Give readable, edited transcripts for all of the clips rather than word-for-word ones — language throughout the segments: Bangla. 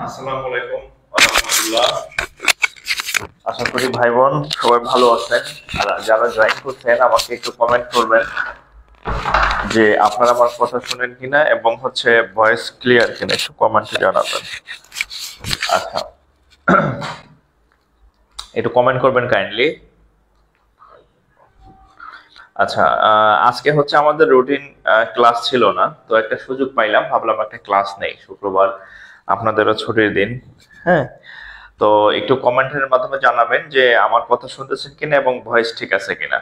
আসসালামু আলাইকুম ওয়া রাহমাতুল্লাহ। আশা করি ভাই বোন সবাই ভালো আছেন। আর যারা জয়েন করছেন আমাকে একটু কমেন্ট করবেন যে আপনারা আমার কথা শুনেন কিনা এবং হচ্ছে ভয়েস ক্লিয়ার কিনা, একটু কমেন্টে জানাবেন। আচ্ছা, একটু কমেন্ট করবেন কাইন্ডলি। আচ্ছা, আজকে হচ্ছে আমাদের রুটিন ক্লাস ছিল না, তো একটা সুযোগ পাইলাম, ভাবলাম একটা ক্লাস নেই, শুক্রবার আপনাদেরও ছুটির দিন। হ্যাঁ, তো একটু কমেন্টের মাধ্যমে জানাবেন যে আমার কথা শুনতেছেন কিনা এবং ভয়েস ঠিক আছে কিনা।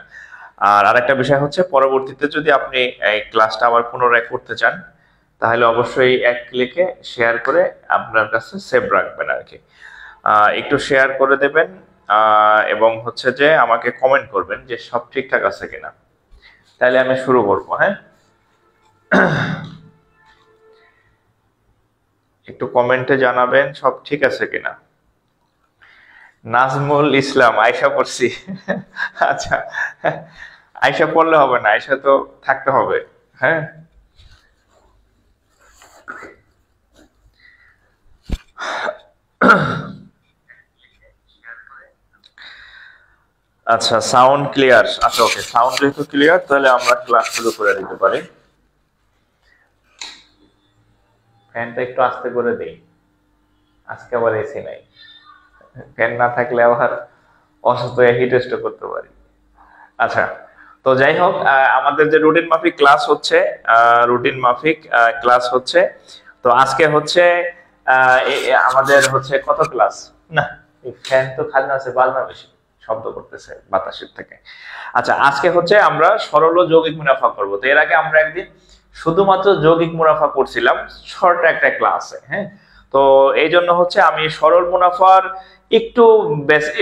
আর আরেকটা বিষয় হচ্ছে, পরবর্তীতে যদি আপনি এই ক্লাসটা আবার পুনরায় করতে চান তাহলে অবশ্যই এক ক্লিকে শেয়ার করে আপনার কাছে সেভ রাখবেন আর কি। একটু শেয়ার করে দেবেন এবং হচ্ছে যে আমাকে কমেন্ট করবেন যে সব ঠিকঠাক আছে কিনা, তাহলে আমি শুরু করবো। হ্যাঁ, একটু কমেন্টে জানাবেন সব ঠিক আছে কিনা। নাজমুল ইসলাম, আয়শা পড়ছি। আচ্ছা, আয়সা পড়লে হবে না, আয়সা তো থাকতে হবে। হ্যাঁ, আচ্ছা সাউন্ড ক্লিয়ার। আচ্ছা ওকে, সাউন্ড যেহেতু ক্লিয়ার তাহলে আমরা ক্লাস শুরু করে দিতে পারি। ফ্যানটা একটু আস্তে করে দেই, আজকে আবার এসি নাই। ফ্যান না থাকলে আবার অসুস্থ হয়ে হিট স্ট্রোক করতে পারি। আচ্ছা, তো যাই হোক, আমাদের যে রুটিন মাফিক ক্লাস হচ্ছে, রুটিন মাফিক ক্লাস হচ্ছে। তো আজকে হচ্ছে আমাদের হচ্ছে কত ক্লাস, না এই ফ্যান তো খালি আছে, বাজনা বেশি শব্দ করতেছে বাতাসের থেকে। আচ্ছা, আজকে হচ্ছে আমরা সরল ও যৌগিক মুনাফা করব। তো এর আগে আমরা একদিন শুধুমাত্র যৌগিক মুনাফা করছিলাম শর্ট একটা ক্লাসে। হ্যাঁ, তো এই জন্য হচ্ছে আমি সরল মুনাফার একটু বেশি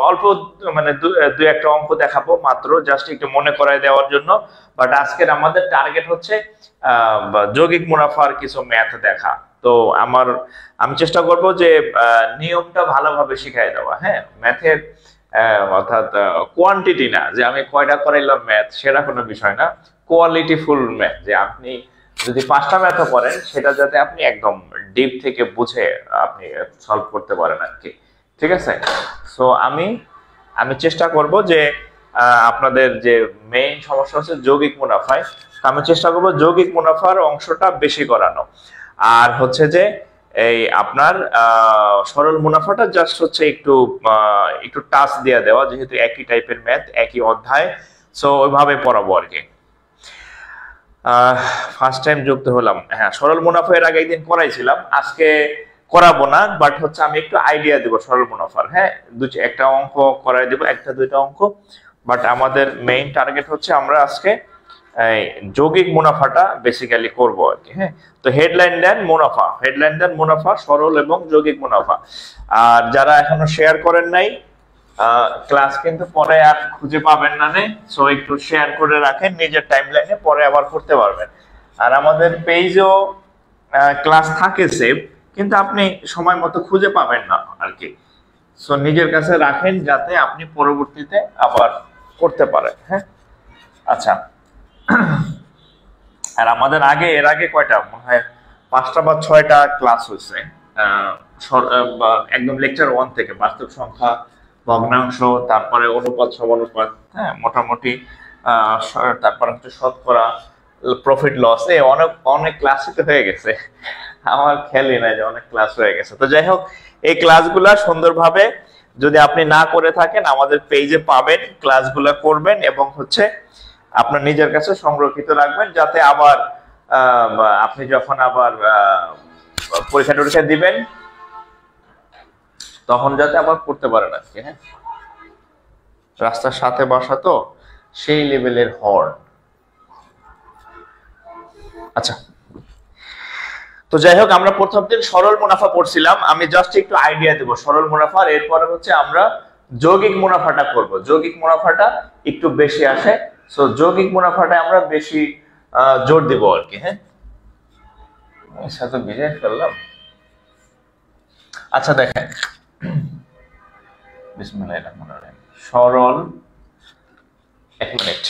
অল্প মানে দুই একটা অঙ্ক দেখাবো মাত্র, জাস্ট একটু মনে করায় দেওয়ার জন্য। বাট আজকের আমাদের টার্গেট হচ্ছে যৌগিক মুনাফার কিছু ম্যাথ দেখা। তো আমি চেষ্টা করব যে নিয়মটা ভালোভাবে শিখাই দেওয়া। হ্যাঁ, ম্যাথের অর্থাৎ কোয়ান্টিটি না যে আমি কয়টা করাইলাম ম্যাথ, সেটা কোনো বিষয় না। কোয়ালিটিফুল ম্যাথ, যে আপনি যদি 5টা ম্যাথও করেন সেটা যাতে আপনি একদম ডিপ থেকে বুঝে আপনি সলভ করতে পারেন আর কি। ঠিক আছে, সো আমি চেষ্টা করব যে আপনাদের যে মেইন সমস্যা হচ্ছে যৌগিক মুনাফায়, আমি চেষ্টা করব যৌগিক মুনাফার অংশটা বেশি করানো। আর হচ্ছে যে এই আপনার সরল মুনাফাটা জাস্ট হচ্ছে একটু টাচ দিয়ে দেওয়া, যেহেতু একই টাইপের ম্যাথ একই অধ্যায়, সো ওইভাবে পড়াবো আর কি। ফার্স্ট টাইম যুক্ত হলাম। হ্যাঁ, সরল মুনাফা এর আগে একদিন করাইছিলাম, আজকে করাবো না, বাট হচ্ছে আমি একটু আইডিয়া দিব সরল মুনাফার। হ্যাঁ, একটা অঙ্ক করাই দিব, একটা দুইটা অঙ্ক। বাট আমাদের মেইন টার্গেট হচ্ছে আমরা আজকে যৌগিক মুনাফাটা বেসিক্যালি করব আর কি। হ্যাঁ, তো হেডলাইন দেন মুনাফা, সরল এবং যৌগিক মুনাফা। আর যারা এখনো শেয়ার করেন নাই, ক্লাস কিন্তু পরে আর খুঁজে পাবেন না, সো একটু শেয়ার করে রাখেন নিজের টাইমলাইনে, পরে আবার করতে পারবেন। আর আমাদের পেজও ক্লাস থাকে সেভ, কিন্তু আপনি সময় মতো খুঁজে পাবেন না আর কি। সো নিজের কাছে রাখেন যাতে আপনি পরবর্তীতে আবার করতে পারেন। হ্যাঁ, আচ্ছা। আর আমাদের এর আগে কয়টা মনে হয় 5টা বা 6টা ক্লাস হয়েছে একদম লেকচার 1 থেকে, বাস্তব সংখ্যা, ভগ্নাংশ, তারপরে অনুপাত সমানুপাত, হ্যাঁ মোটামুটি তারপরে হচ্ছে শতকরা, প্রফিট লস, অনেক অনেক ক্লাসই তো হয়ে গেছে, আমার খেয়ালই নাই যে অনেক ক্লাস হয়ে গেছে। তো যাই হোক, এই ক্লাসগুলা সুন্দরভাবে যদি আপনি না করে থাকেন আমাদের পেজে পাবেন, ক্লাসগুলা করবেন এবং হচ্ছে আপনার নিজের কাছে সংরক্ষিত রাখবেন, যাতে আবার আপনি যখন আবার পরীক্ষা দিবেন তখন যাতে আবার করতে পারেন আর কি। হ্যাঁ, রাস্তার সাথে বাসা তো সেই লেভেলের হর্ন। আচ্ছা, তো যাই হোক, আমরা প্রথম দিন সরল মুনাফা পড়ছিলাম, আমি জাস্ট একটু আইডিয়া দেব সরল মুনাফার, এরপরে হচ্ছে আমরা যৌগিক মুনাফাটা করব। যৌগিক মুনাফাটা একটু বেশি আসে, সো যৌগিক মুনাফাটা আমরা বেশি জোর দেব আর কি। হ্যাঁ, সাথে ভিজে ফেললাম। আচ্ছা দেখেন, বিসমিল্লাহির রহমানির রহিম, সরল, 1 মিনিট।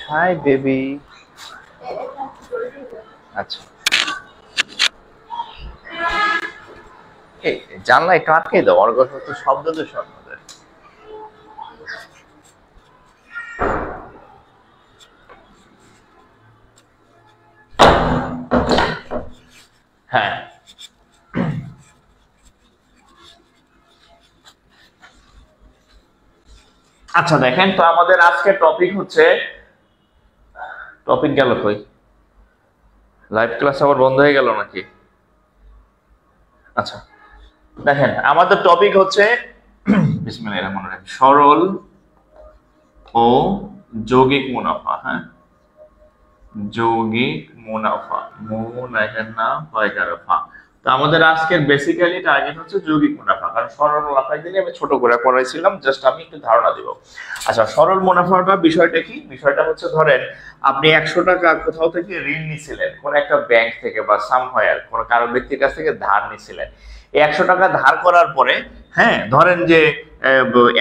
Hi baby. আচ্ছা, এই জানলা একটু আটকে দাও, ওর কথা তো শব্দ দূষণ। হ্যাঁ, আচ্ছা দেখেন, তো আমাদের আজকে টপিক হচ্ছে, টপিক গেল কই, লাইভ ক্লাস আবার বন্ধ হয়ে গেল নাকি? আচ্ছা দেখেন, আমাদের টপিক হচ্ছে বিসমিল্লাহির রহমানির রহিম, সরল ও যৌগিক মুনাফা। হ্যাঁ, যৌগিক মুনাফা, মুন এখানে না হয় ফা। তো আমাদের আজকের বেসিক্যালি টার্গেট হচ্ছে যৌগিক মুনাফা, কারণ সরল মুনাফার দিনে আমি ছোট করে পড়াইছিলাম, জাস্ট আমি একটু ধারণা দিব। আচ্ছা, সরল মুনাফাটা বিষয়টা কি? বিষয়টা হচ্ছে ধরেন আপনি 100 টাকা কোথাও থেকে ঋণ নিছিলেন, কোন একটা ব্যাংক থেকে বা সামহায়ার কোন কারো ব্যক্তির কাছ থেকে ধার নিছিলেন। এই 100 টাকা ধার করার পরে, হ্যাঁ, ধরেন যে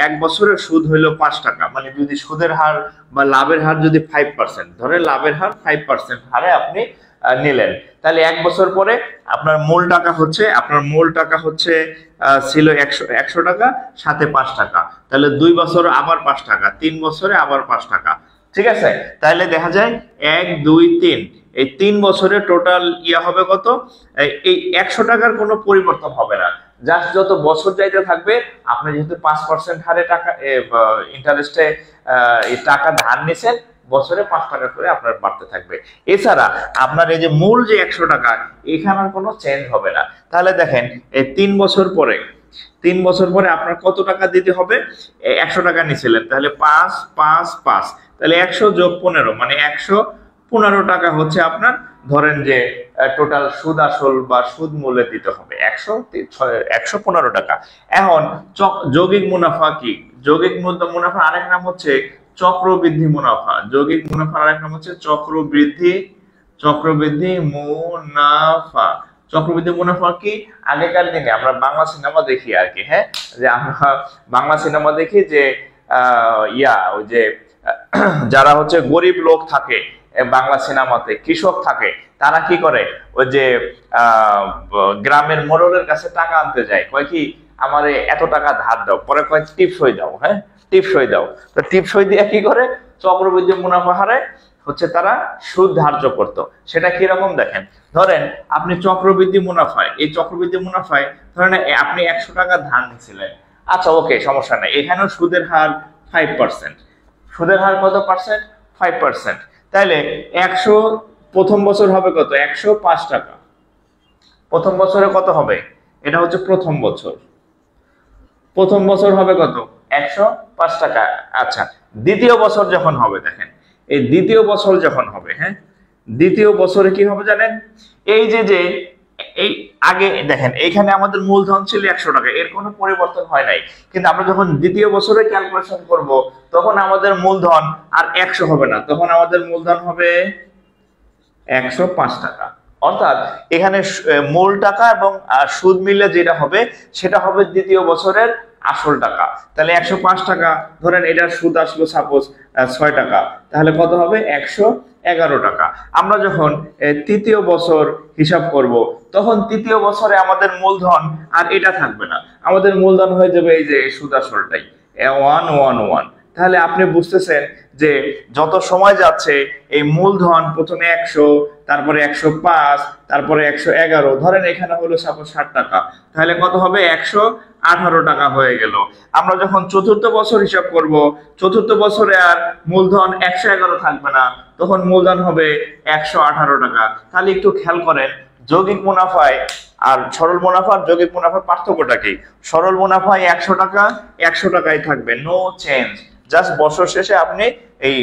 1 বছরের সুদ হইলো 5 টাকা, মানে যদি সুদের হার বা লাভের হার যদি 5%, ধরেন লাভের হার 5% হারে আপনি নিলেন, তাহলে 1 বছর পরে আপনার মূল টাকা হচ্ছে ছিল 100 টাকা, সাথে 5 টাকা, তাহলে 2 বছর আবার 5 টাকা, 3 বছরে আবার 5 টাকা। ঠিক আছে, তাহলে দেখা যায় 1 2 3, এই 3 বছরে টোটাল হবে কত? এই 100 টাকার কোনো পরিবর্তন হবে না, জাস্ট যত বছর যাইতে থাকবে, আপনি যেহেতু 5% হারে টাকা ইন্টারেস্টে টাকা ধার নিছেন, বছরে 5 টাকা করে আপনার বাড়তে থাকবে। এছাড়া আপনার এই যে মূল যে 100 টাকা, এখানে আর কোনো চেঞ্জ হবে না। তাহলে দেখেন এই 3 বছর পরে আপনার কত টাকা দিতে হবে? 100 টাকা নিছিলেন, তাহলে 5 5 5, তাহলে 100 যোগ 15, মানে 115 টাকা হচ্ছে আপনার, ধরেন যে টোটাল সুদ আসল বা সুদ মূল্যে দিতে হবে 115 টাকা। এখন যৌগিক মুনাফা কি? যৌগিক মুনাফার আরেক নাম হচ্ছে চক্রবৃদ্ধি মুনাফা। যৌগিক মুনাফার আরেক নাম হচ্ছে চক্রবৃদ্ধি মুনাফা। চক্রবৃদ্ধি মুনাফা কি? আগেকার দিনে আমরা বাংলা সিনেমা দেখি আর কি, হ্যাঁ, যে আমরা বাংলা সিনেমা দেখি যে ওই যে যারা হচ্ছে গরিব লোক থাকে বাংলা সিনেমাতে, কৃষক থাকে, তারা কি করে, ওই যে গ্রামের মোড়লের কাছে টাকা আনতে যায়, কয় কি আমারে এত টাকা ধার দাও, পরে কয় টিপসই দাও, হ্যাঁ, টিপসই দাও। তো টিপসই দিয়ে কি করে, চক্রবৃদ্ধি মুনাফা হারে হচ্ছে তারা সুদ ধার্য করতো। সেটা কিরকম দেখেন, ধরেন আপনি চক্রবৃদ্ধি মুনাফায়, এই চক্রবৃদ্ধি মুনাফায় ধরেন আপনি 100 টাকা ধার নিয়েছিলেন, আচ্ছা ওকে, সমস্যা নেই, এখানেও সুদের হার 5%। সুদের হার কত পার্সেন্ট? 5%। তাহলে 100 প্রথম বছর হবে কত? 105 টাকা। প্রথম বছরে কত হবে? এটা হচ্ছে প্রথম বছর হবে কত? 105 টাকা। আচ্ছা, দ্বিতীয় বছর যখন হবে, দেখেন এই দ্বিতীয় বছর যখন হবে, হ্যাঁ, দ্বিতীয় বছরে কি হবে জানেন? এই যে এই আগে দেখেন এইখানে আমাদের মূলধন ছিল 100 টাকা, এর কোনো পরিবর্তন হয় নাই, কিন্তু আমরা যখন দ্বিতীয় বছরে ক্যালকুলেশন করব, তখন আমাদের মূলধন আর 100 হবে না, তখন আমাদের মূলধন হবে 105 টাকা। অর্থাৎ এখানে মূল টাকা এবং সুদ মিলে যেটা হবে, সেটা হবে দ্বিতীয় বছরের আসল টাকা। তাহলে 105 টাকা, ধরেন এটার সুদ আসলো সাপোজ 6 টাকা, তাহলে কত হবে? 111 টাকা। আমরা যখন তৃতীয় বছর হিসাব করব, তখন তৃতীয় বছরে আমাদের মূলধন আর এটা থাকবে না, আমাদের মূলধন হয়ে যাবে এই যে সুদ আসলটাই 111। তাহলে আপনি বুঝতেছেন যে যত সময় যাচ্ছে এই মূলধন প্রথমে 100, তারপরে 105, তারপরে 111, ধরেন এখানে হলো সাপোজ 60 টাকা, তাহলে কত হবে? 118 টাকা হয়ে গেল। আমরা যখন চতুর্থ বছর হিসাব করব, চতুর্থ বছরে আর মূলধন 111 থাকবে না, তখন মূলধন হবে 118 টাকা। তাহলে একটু খেয়াল করেন, যৌগিক মুনাফায় আর সরল মুনাফার যৌগিক মুনাফার পার্থক্যটা কি? সরল মুনাফায় 100 টাকা 100 টাকাই থাকবে, নো চেঞ্জ, জাস্ট বছর শেষে আপনি এই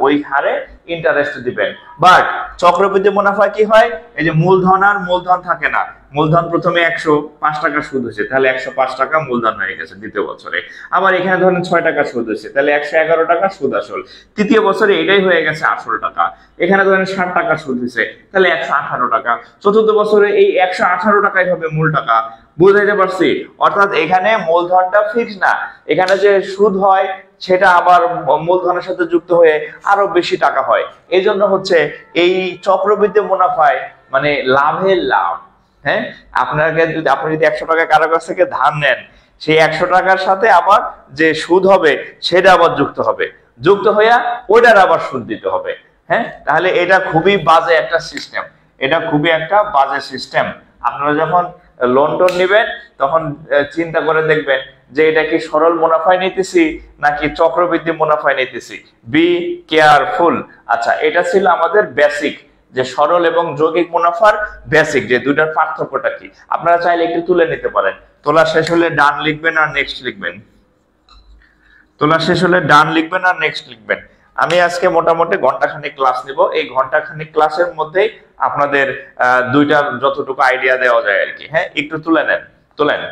ওই হারে ইন্টারেস্ট দিবেন। বাট চক্রবৃদ্ধি মুনাফায় কি হয়? এই যে মূলধন আর মূলধন থাকে না, মূলধন প্রথমে 105 টাকা সুদ হয়েছে, তাহলে 105 টাকা মূলধন হয়ে গেছে দ্বিতীয় বছরে। আবার এখানে ধরেন 6 টাকা সুদ হয়েছে, তাহলে 111 টাকা সুদ আসল। তৃতীয় বছরে এটাই হয়ে গেছে আসল টাকা। এখানে ধরেন 60 টাকা সুদ হয়েছে, তাহলে 118 টাকা। চতুর্থ বছরে এই 118 টাকাই হবে মূল টাকা। বুঝাইতে পারছি? অর্থাৎ এখানে মূলধনটা ফিক্স না, এখানে যে সুদ হয় সেটা আবার মূলধনের সাথে যুক্ত হয়ে আরো বেশি টাকা হয়। এই জন্য হচ্ছে এই চক্রবৃদ্ধি মুনাফায় মানে লাভের লাভ। হ্যাঁ, আপনি যদি 100 টাকা কারো কাছ থেকে ধার নেন, সেই 100 টাকার সাথে আবার যে সুদ হবে সেটা আবার যুক্ত হইয়া ওইটার আবার সুদ দিতে হবে। হ্যাঁ, তাহলে এটা খুবই বাজে একটা সিস্টেম, আপনারা যখন লোন টোন নিবেন তখন চিন্তা করে দেখবেন যে এটা কি সরল মুনাফায় নিতেছি নাকি চক্রবৃদ্ধি মুনাফায় নিতেছি। Be careful. আচ্ছা, এটা ছিল আমাদের বেসিক, যে সরল এবং যৌগিক মুনাফার বেসিক, যে দুইটার পার্থক্যটা কি। আপনারা চাইলে একটু তুলে নিতে পারেন। তোলা শেষ হলে ডান লিখবেন আর নেক্সট লিখবেন। আমি আজকে মোটামুটি ঘন্টাখানেক ক্লাস নিব, এই ঘন্টাখানেক ক্লাসের মধ্যে আপনাদের দুইটার যতটুকু আইডিয়া দেওয়া যায় আর কি। হ্যাঁ, একটু তুলে নেন, তুলেন।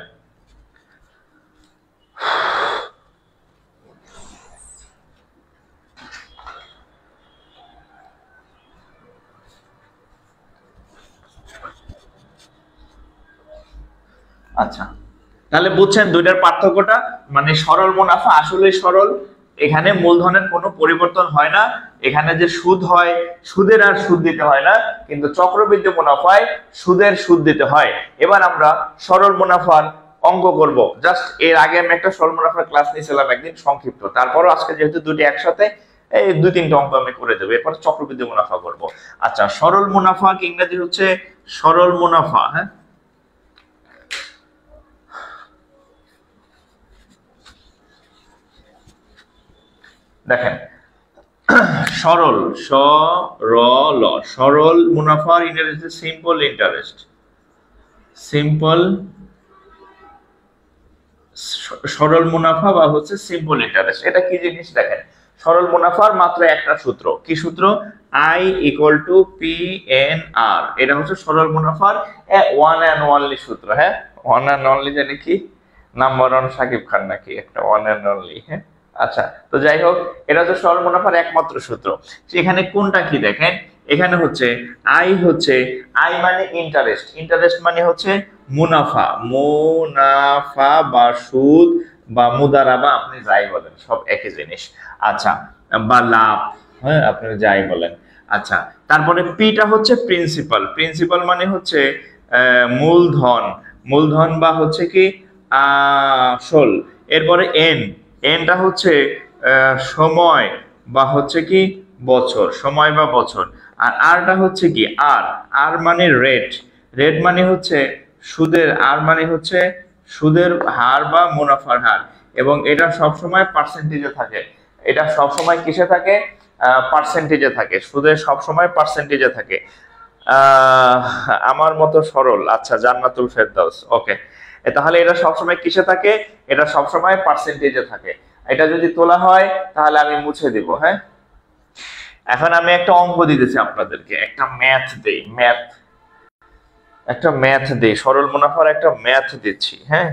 আচ্ছা, তাহলে বুঝছেন দুইটার পার্থক্যটা, মানে সরল মুনাফা আসলে সরল, এখানে মূলধনের কোনো পরিবর্তন হয় না, এখানে যে সুদ হয় সুদের আর সুদ দিতে হয় না, কিন্তু চক্রবৃদ্ধি মুনাফায় সুদের সুদ দিতে হয়। এবার আমরা সরল মুনাফার অঙ্ক করব। জাস্ট এর আগে আমি একটা সরল মুনাফার ক্লাস নিয়েছিলাম একদিন সংক্ষিপ্ত, তারপরও আজকে যেহেতু দুটি একসাথে এই দুই তিনটা অঙ্ক আমি করে দেবো, এরপর চক্রবৃদ্ধি মুনাফা করব। আচ্ছা, সরল মুনাফা ইংরেজি হচ্ছে সরল মুনাফা। হ্যাঁ, দেখেন সরল সরল সরল মুনাফার ইংরেজি সিম্পল ইন্টারেস্ট। সিম্পল সরল মুনাফা বা হচ্ছে সিম্পল ইন্টারেস্ট, এটা কি জিনিস দেখেন। সরল মুনাফার মাত্র একটা সূত্র, কি সূত্র? I equal to P N R, এটা হচ্ছে সরল মুনাফার ওয়ান অ্যান্ড অনলি সূত্র। হ্যাঁ, ওয়ান অ্যান্ড অনলি জানি কি, নাম্বার ওয়ান সাকিব খান নাকি একটা ওয়ান অ্যান্ড অনলি। হ্যাঁ, আচ্ছা, তো যাই হোক, এটা হচ্ছে সরল মুনাফার একমাত্র সূত্র। এখানে কোনটা কি দেখেন, এখানে হচ্ছে আই, হচ্ছে আই মানে ইন্টারেস্ট, ইন্টারেস্ট মানে হচ্ছে মুনাফা, মুনাফা বা সুদ বা মুদারাবা, আপনি যাই বলেন সব একই জিনিস। আচ্ছা, বা লাভ, হ্যাঁ আপনি যাই বলেন। আচ্ছা, তারপরে পিটা হচ্ছে প্রিন্সিপাল, প্রিন্সিপাল মানে হচ্ছে মূলধন, মূলধন বা হচ্ছে কি আসল। এরপরে এন, এনটা হচ্ছে সময় বা হচ্ছে কি বছর, সময় বা বছর। আর আরটা হচ্ছে কি আর, আর মানে রেট, রেট মানে হচ্ছে সুদের, আর মানে হচ্ছে সুদের হার বা মুনাফার হার, এবং এটা সবসময় পার্সেন্টেজে থাকে। এটা সবসময় কিসে থাকে? পার্সেন্টেজে থাকে, সুদের সবসময় পার্সেন্টেজে থাকে। আমার মতো সরল, আচ্ছা জান্নাতুল ফেরদাউস, ওকে। তাহলে এটা সবসময় কিসে থাকে? এটা সবসময় পার্সেন্টেজে থাকে। এটা যদি তোলা হয় তাহলে আমি মুছে দিব। হ্যাঁ, এখন আমি একটা অঙ্ক দিতেছি আপনাদেরকে, একটা ম্যাথ দেই, ম্যাথ, একটা ম্যাথ দেই, সরল মুনাফার একটা ম্যাথ দিচ্ছি। হ্যাঁ,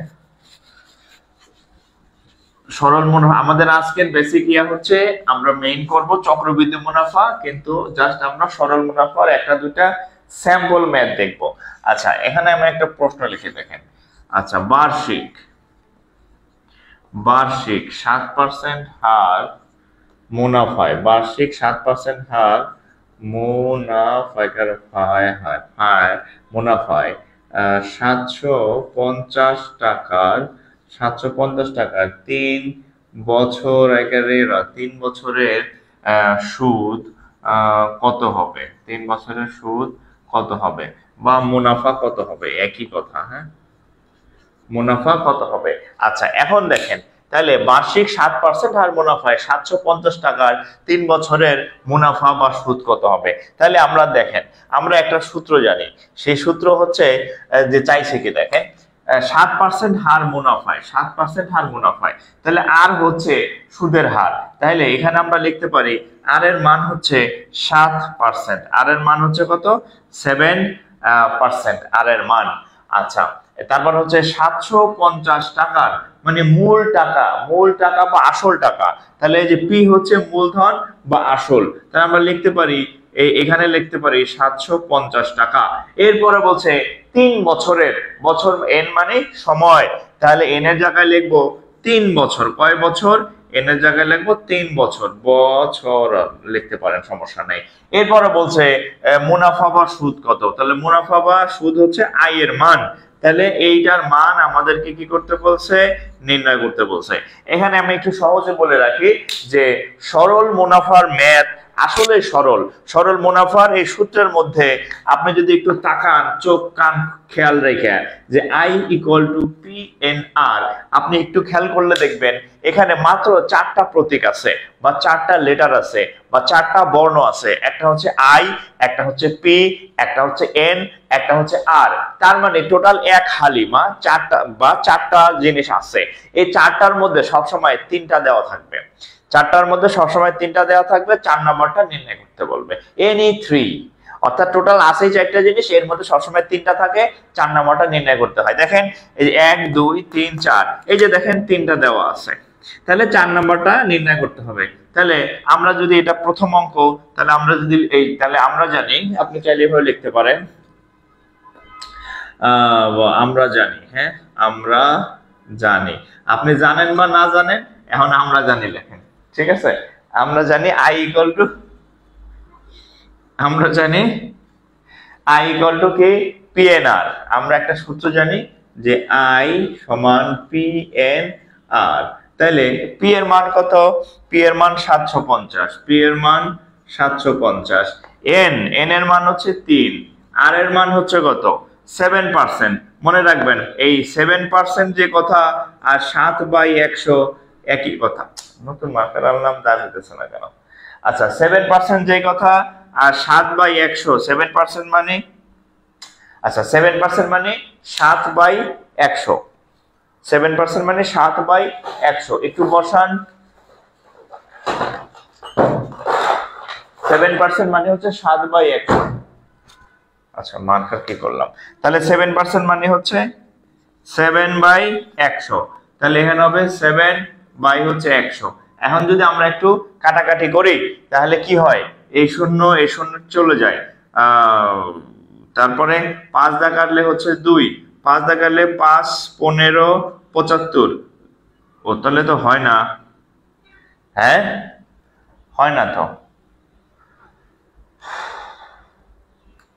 সরল মুনাফা আমাদের আজকের বেসিক ইয়া হচ্ছে, আমরা মেইন করব চক্রবৃদ্ধি মুনাফা, কিন্তু জাস্ট আমরা সরল মুনাফার একটা দুইটা স্যাম্পল ম্যাথ দেখব। আচ্ছা, এখানে আমি একটা প্রশ্ন লিখে দেখেন। আচ্ছা, বার্ষিক বার্ষিক 7% হার মুনাফায়, বার্ষিক 7% হার মুনাফায় 750 টাকার 3 বছর, একেবারে 3 বছরের সুদ কত হবে? 3 বছরের সুদ কত হবে বা মুনাফা কত হবে? একই কথা। হ্যাঁ, মুনাফা কত হবে? আচ্ছা, এখন দেখেন, তাহলে বার্ষিক 7% হার মুনাফায় 750 টাকার 3 বছরের মুনাফা বা সুদ কত হবে? তাহলে আমরা দেখেন, আমরা একটা সূত্র জানি, সেই সূত্র হচ্ছে যে চাইছে কি দেখেন, 7% হার মুনাফায়, 7% হার মুনাফায়, তাহলে আর হচ্ছে সুদের হার। তাহলে এখানে আমরা লিখতে পারি আর এর মান হচ্ছে 7%, আর এর মান হচ্ছে কত? 7% আর এর মান। আচ্ছা, তারপর হচ্ছে 750 টাকার মানে মূল টাকা, মূল টাকা বা আসল টাকা। তাহলে এই যে পি হচ্ছে মূলধন বা আসল, তাহলে আমরা লিখতে পারি এখানে লিখতে পারি 750 টাকা। এরপরে বলছে 3 বছরের, বছর এন মানে সময়, তাহলে এন এর জায়গায় লিখবো 3 বছর। কয় বছর? এন এর জায়গায় লিখবো 3 বছর, বছর লিখতে পারেন, সমস্যা নেই। এরপরে বলছে মুনাফা বা সুদ কত? তাহলে মুনাফা বা সুদ হচ্ছে আয় এর মান, তাহলে এইটার মান আমাদেরকে কি করতে বলছে? নির্ণয় করতে বলছে। এখানে আমি একটু সহজে বলে রাখি যে সরল মুনাফার ম্যাথ আসলে সরল, সরল মুনাফার এই সূত্রের মধ্যে আপনি যদি একটু তাকান, চোখ কান খেয়াল রেখে, যে I equal to P N R, আপনি একটু খেয়াল করলে দেখবেন এখানে মাত্র 4টা প্রতীক আছে বা 4টা লেটার আছে বা 4টা বর্ণ আছে। একটা হচ্ছে আই, একটা হচ্ছে পি, একটা হচ্ছে এন, একটা হচ্ছে আর। তার মানে টোটাল এক হালিমা 4টা বা 4টা জিনিস আছে। এই 4টার মধ্যে সবসময় 3টা দেওয়া থাকবে, চারটার মধ্যে সবসময় তিনটা দেওয়া থাকবে, 4 নাম্বারটা নির্ণয় করতে বলবে। এনি 3, অর্থাৎ টোটাল আছে 4টা জিনিস, এর মধ্যে সবসময় 3টা থাকে, 4 নাম্বারটা নির্ণয় করতে হয়। দেখেন এই যে 1 2 3 4, এই যে দেখেন 3টা দেওয়া আছে, তাহলে 4 নাম্বারটা নির্ণয় করতে হবে। তাহলে আমরা যদি এটা প্রথম অঙ্ক, তাহলে আমরা যদি তাহলে আমরা জানি, আপনি চাইলে এভাবে লিখতে পারেন, আমরা জানি, হ্যাঁ আমরা জানি, আপনি জানেন বা না জানেন, এখন আমরা জানি লেখেন, ঠিক আছে? আমরা জানি i ইকুয়াল টু, আমরা জানি i ইকুয়াল টু কি PNR। আমরা একটা সূত্র জানি যে i সমান PNR। তাহলে p এর মান কত? p এর মান 750, p এর মান 750, n এর মান হচ্ছে 3, r এর মান হচ্ছে কত? 7%। মনে রাখবেন এই 7% যে কথা আর 7/100 একই কথা। নতুন মার্কার আনলাম, দাঁড়াতেছে না কেন? আচ্ছা, 7% যে কথা আর 7/100, 7% মানে, আচ্ছা 7% মানে 7/100, 7% মানে 7/100। একটু বসান, 7% মানে হচ্ছে 7/100। আচ্ছা, মার্কার কি করলাম? তাহলে 7% মানে হচ্ছে 7/100, তাহলে এখানে হবে 7/100। এখন যদি আমরা একটু কাটাকাটি করি তাহলে কি হয়? এই শূন্য চলে যায়, তারপরে 5 দা কাটলে হচ্ছে 2, 5 দা কাটলে 5 15 75। ও তাহলে তো হয় না, হ্যাঁ হয় না তো।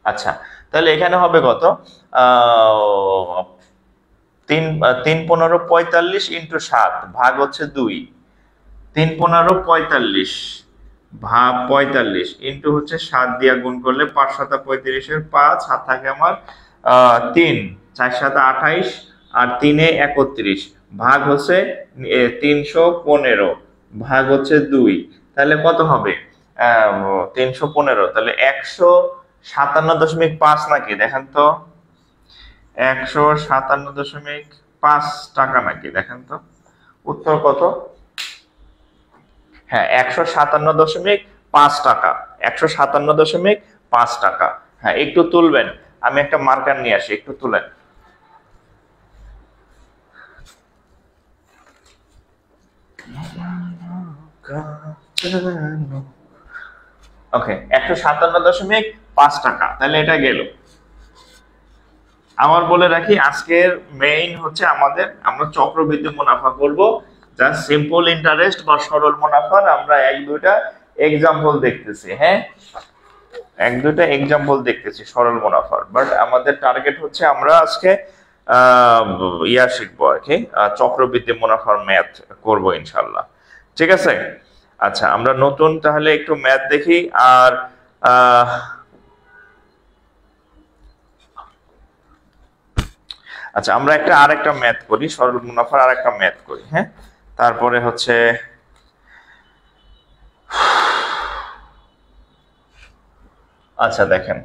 আচ্ছা, তাহলে এখানে হবে কত? 3 15 45 ইন্টু 7 ভাগ হচ্ছে 2, 3 15 45 ভাগ 45 ইন্টু হচ্ছে 7 দিয়ে গুণ করলে 5 7 35 এর 5 হাত থাকে আমার 3, 4 7 28 আর 3 এ 31 ভাগ হচ্ছে 315 ভাগ হচ্ছে 2, তাহলে কত হবে? 315, তাহলে 157.5 নাকি দেখেন তো? 157.5 টাকা নাকি দেখেন তো? উত্তর কত? হ্যাঁ 157.5 টাকা, 157.5 টাকা। হ্যাঁ একটু তুলবেন, আমি একটা মার্কার নিয়ে আসি, একটু তুলেন। ওকে, 157.5 টাকা, তাহলে এটা গেল। আমার বলে রাখি আজকের মেইন হচ্ছে আমরা চক্রবৃদ্ধি মুনাফা করব, যা সিম্পল ইন্টারেস্ট বা সরল মুনাফার আমরা 1-2টা এক্সাম্পল দেখতেছি। হ্যাঁ 1-2টা এক্সাম্পল দেখতেছি সরল মুনাফার, বাট আমাদের টার্গেট হচ্ছে আমরা আজকে শিখবো আর কি, চক্রবৃদ্ধি মুনাফার ম্যাথ করব ইনশাল্লাহ, ঠিক আছে? আচ্ছা, আমরা নতুন তাহলে একটু ম্যাথ দেখি। আর আচ্ছা, আমরা আরেকটা ম্যাথ করি, সরল মুনাফার আরেকটা ম্যাথ করি। হ্যাঁ, তারপরে হচ্ছে আচ্ছা দেখেন,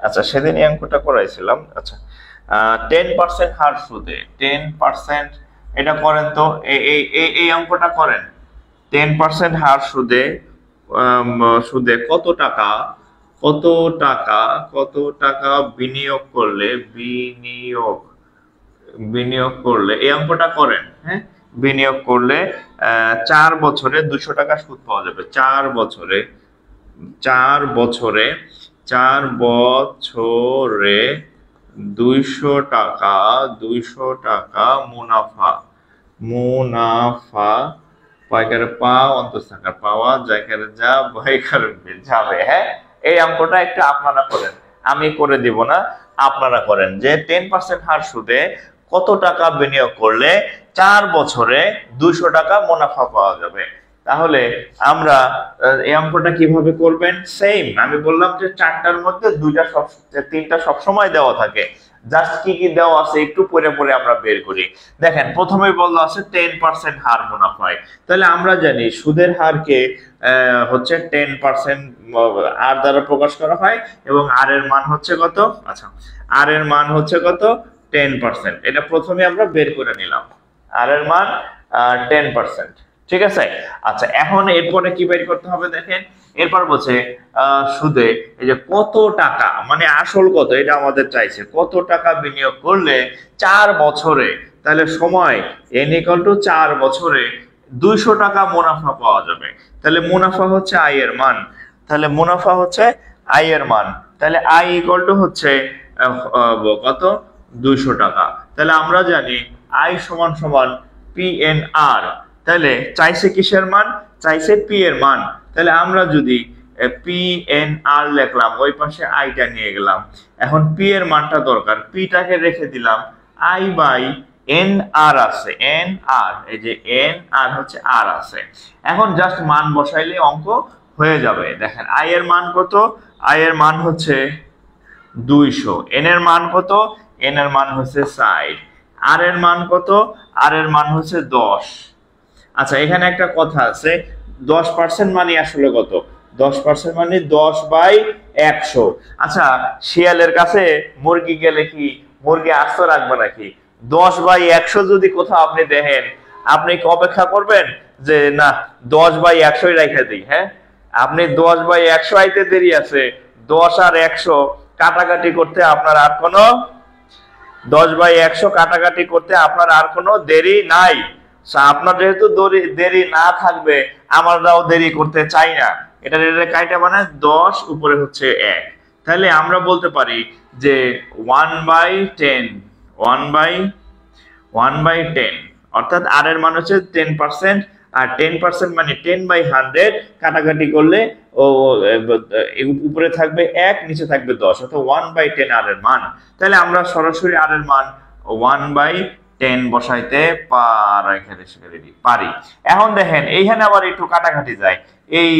আচ্ছা সেদিন এই অঙ্কটা করাইছিলাম। আচ্ছা 10% হার সুদে, 10% এটা করেন তো, এই অঙ্কটা করেন। 10% হার সুদে সুদে কত টাকা বিনিয়োগ করলে এই অঙ্কটা করেন। হ্যাঁ, বিনিয়োগ করলে 4 বছরে 200 টাকা সুদ পাওয়া যাবে। 4 বছরে 200 টাকা মুনাফা পাইকারে অন্তঃস্থাকার পাওয়া জায়গায় যা বাইকারে যাবে। হ্যাঁ, এই অঙ্কটা একটু আপনারা করেন, আমি করে দিব না, আপনারা করেন যে 10% হার সুদে কত টাকা বিনিয়োগ করলে 4 বছরে 200 টাকা মুনাফা পাওয়া যাবে। তাহলে আমরা এই অঙ্কটা কিভাবে করবেন? সেম, আমি বললাম যে 4টার মধ্যে 3টা সবসময় দেওয়া থাকে, জাস্ট কি কি দেওয়া আছে একটু পরে আমরা বের করি। দেখেন প্রথমেই বললো আছে 10% হার মুনাফায়, তাহলে আমরা জানি সুদের হারকে হচ্ছে 10% আর দ্বারা প্রকাশ করা হয়, এবং আর এর মান হচ্ছে কত? আচ্ছা, আর এর মান হচ্ছে কত? 10%। এটা প্রথমে আমরা বের করে নিলাম, আর এর মান 10%। ঠিক আছে। আচ্ছা, এখন এরপরে কি বের করতে হবে দেখেন, এরপর বলছে সুদে এই যে কত টাকা, মানে আসল কত এটা আমাদের চাইছে, কত টাকা বিনিয়োগ করলে 4 বছরে, তাহলে সময় n = 4 বছরে 200 টাকা মুনাফা পাওয়া যাবে। তাহলে মুনাফা হচ্ছে আয় এর মান, তাহলে মুনাফা হচ্ছে আয় এর মান, তাহলে আয় = হচ্ছে কত, 200 টাকা। তাহলে আমরা জানি আয় সমান সমান PNR। তাহলে চাইছে কিসের মান, চাইছে পি এর মান। তাহলে আমরা যদি PNR লিখলাম, ওই পাশে আইটা নিয়ে গেলাম, এখন পি এর মানটা দরকার, পিটাকে রেখে দিলাম, আই বাই এন আর আছে, এন আর, এই যে এন আর হচ্ছে আর আছে। এখন জাস্ট মান বসাইলে অঙ্ক হয়ে যাবে। দেখেন আই এর মান কত, আই এর মান হচ্ছে 200, এন এর মান কত, এন এর মান হচ্ছে 60, আর এর মান কত, আর এর মান হচ্ছে 10। আচ্ছা, এখানে একটা কথা আছে, 10% মানে আসলে কত, 10% মানে 10/100। আচ্ছা, শিয়ালের কাছে মুরগি গেলে কি মুরগি আস্ত রাখবে নাকি? 10/100 যদি কোথাও আপনি দেখেন, আপনি কি অপেক্ষা করবেন যে না 10/100 রেখে দিই? হ্যাঁ, আপনি 10/100 আইতে দেরি আছে, 10 আর 100 কাটাকাটি করতে আপনার আর কোনো 10/100 কাটাকাটি করতে আপনার আর কোনো দেরি নাই। আপনার যেহেতু দেরি না থাকবে, আমরাও দেরি করতে চাই না। এটা কাইটা মানে 10 উপরে হচ্ছে 1। তাহলে আমরা বলতে পারি যে 1/10, 1/10, অর্থাৎ আর এর মান হচ্ছে 10%, আর 10% মানে 10/100 কাটাকাটি করলে উপরে থাকবে 1, নিচে থাকবে 10, অর্থাৎ 1/10 আর এর মান। তাহলে আমরা সরাসরি আর এর মান 1/10 বসাইতে পারি। এখন দেখেন এইখানে আবার একটু কাটাকাটি যায়, এই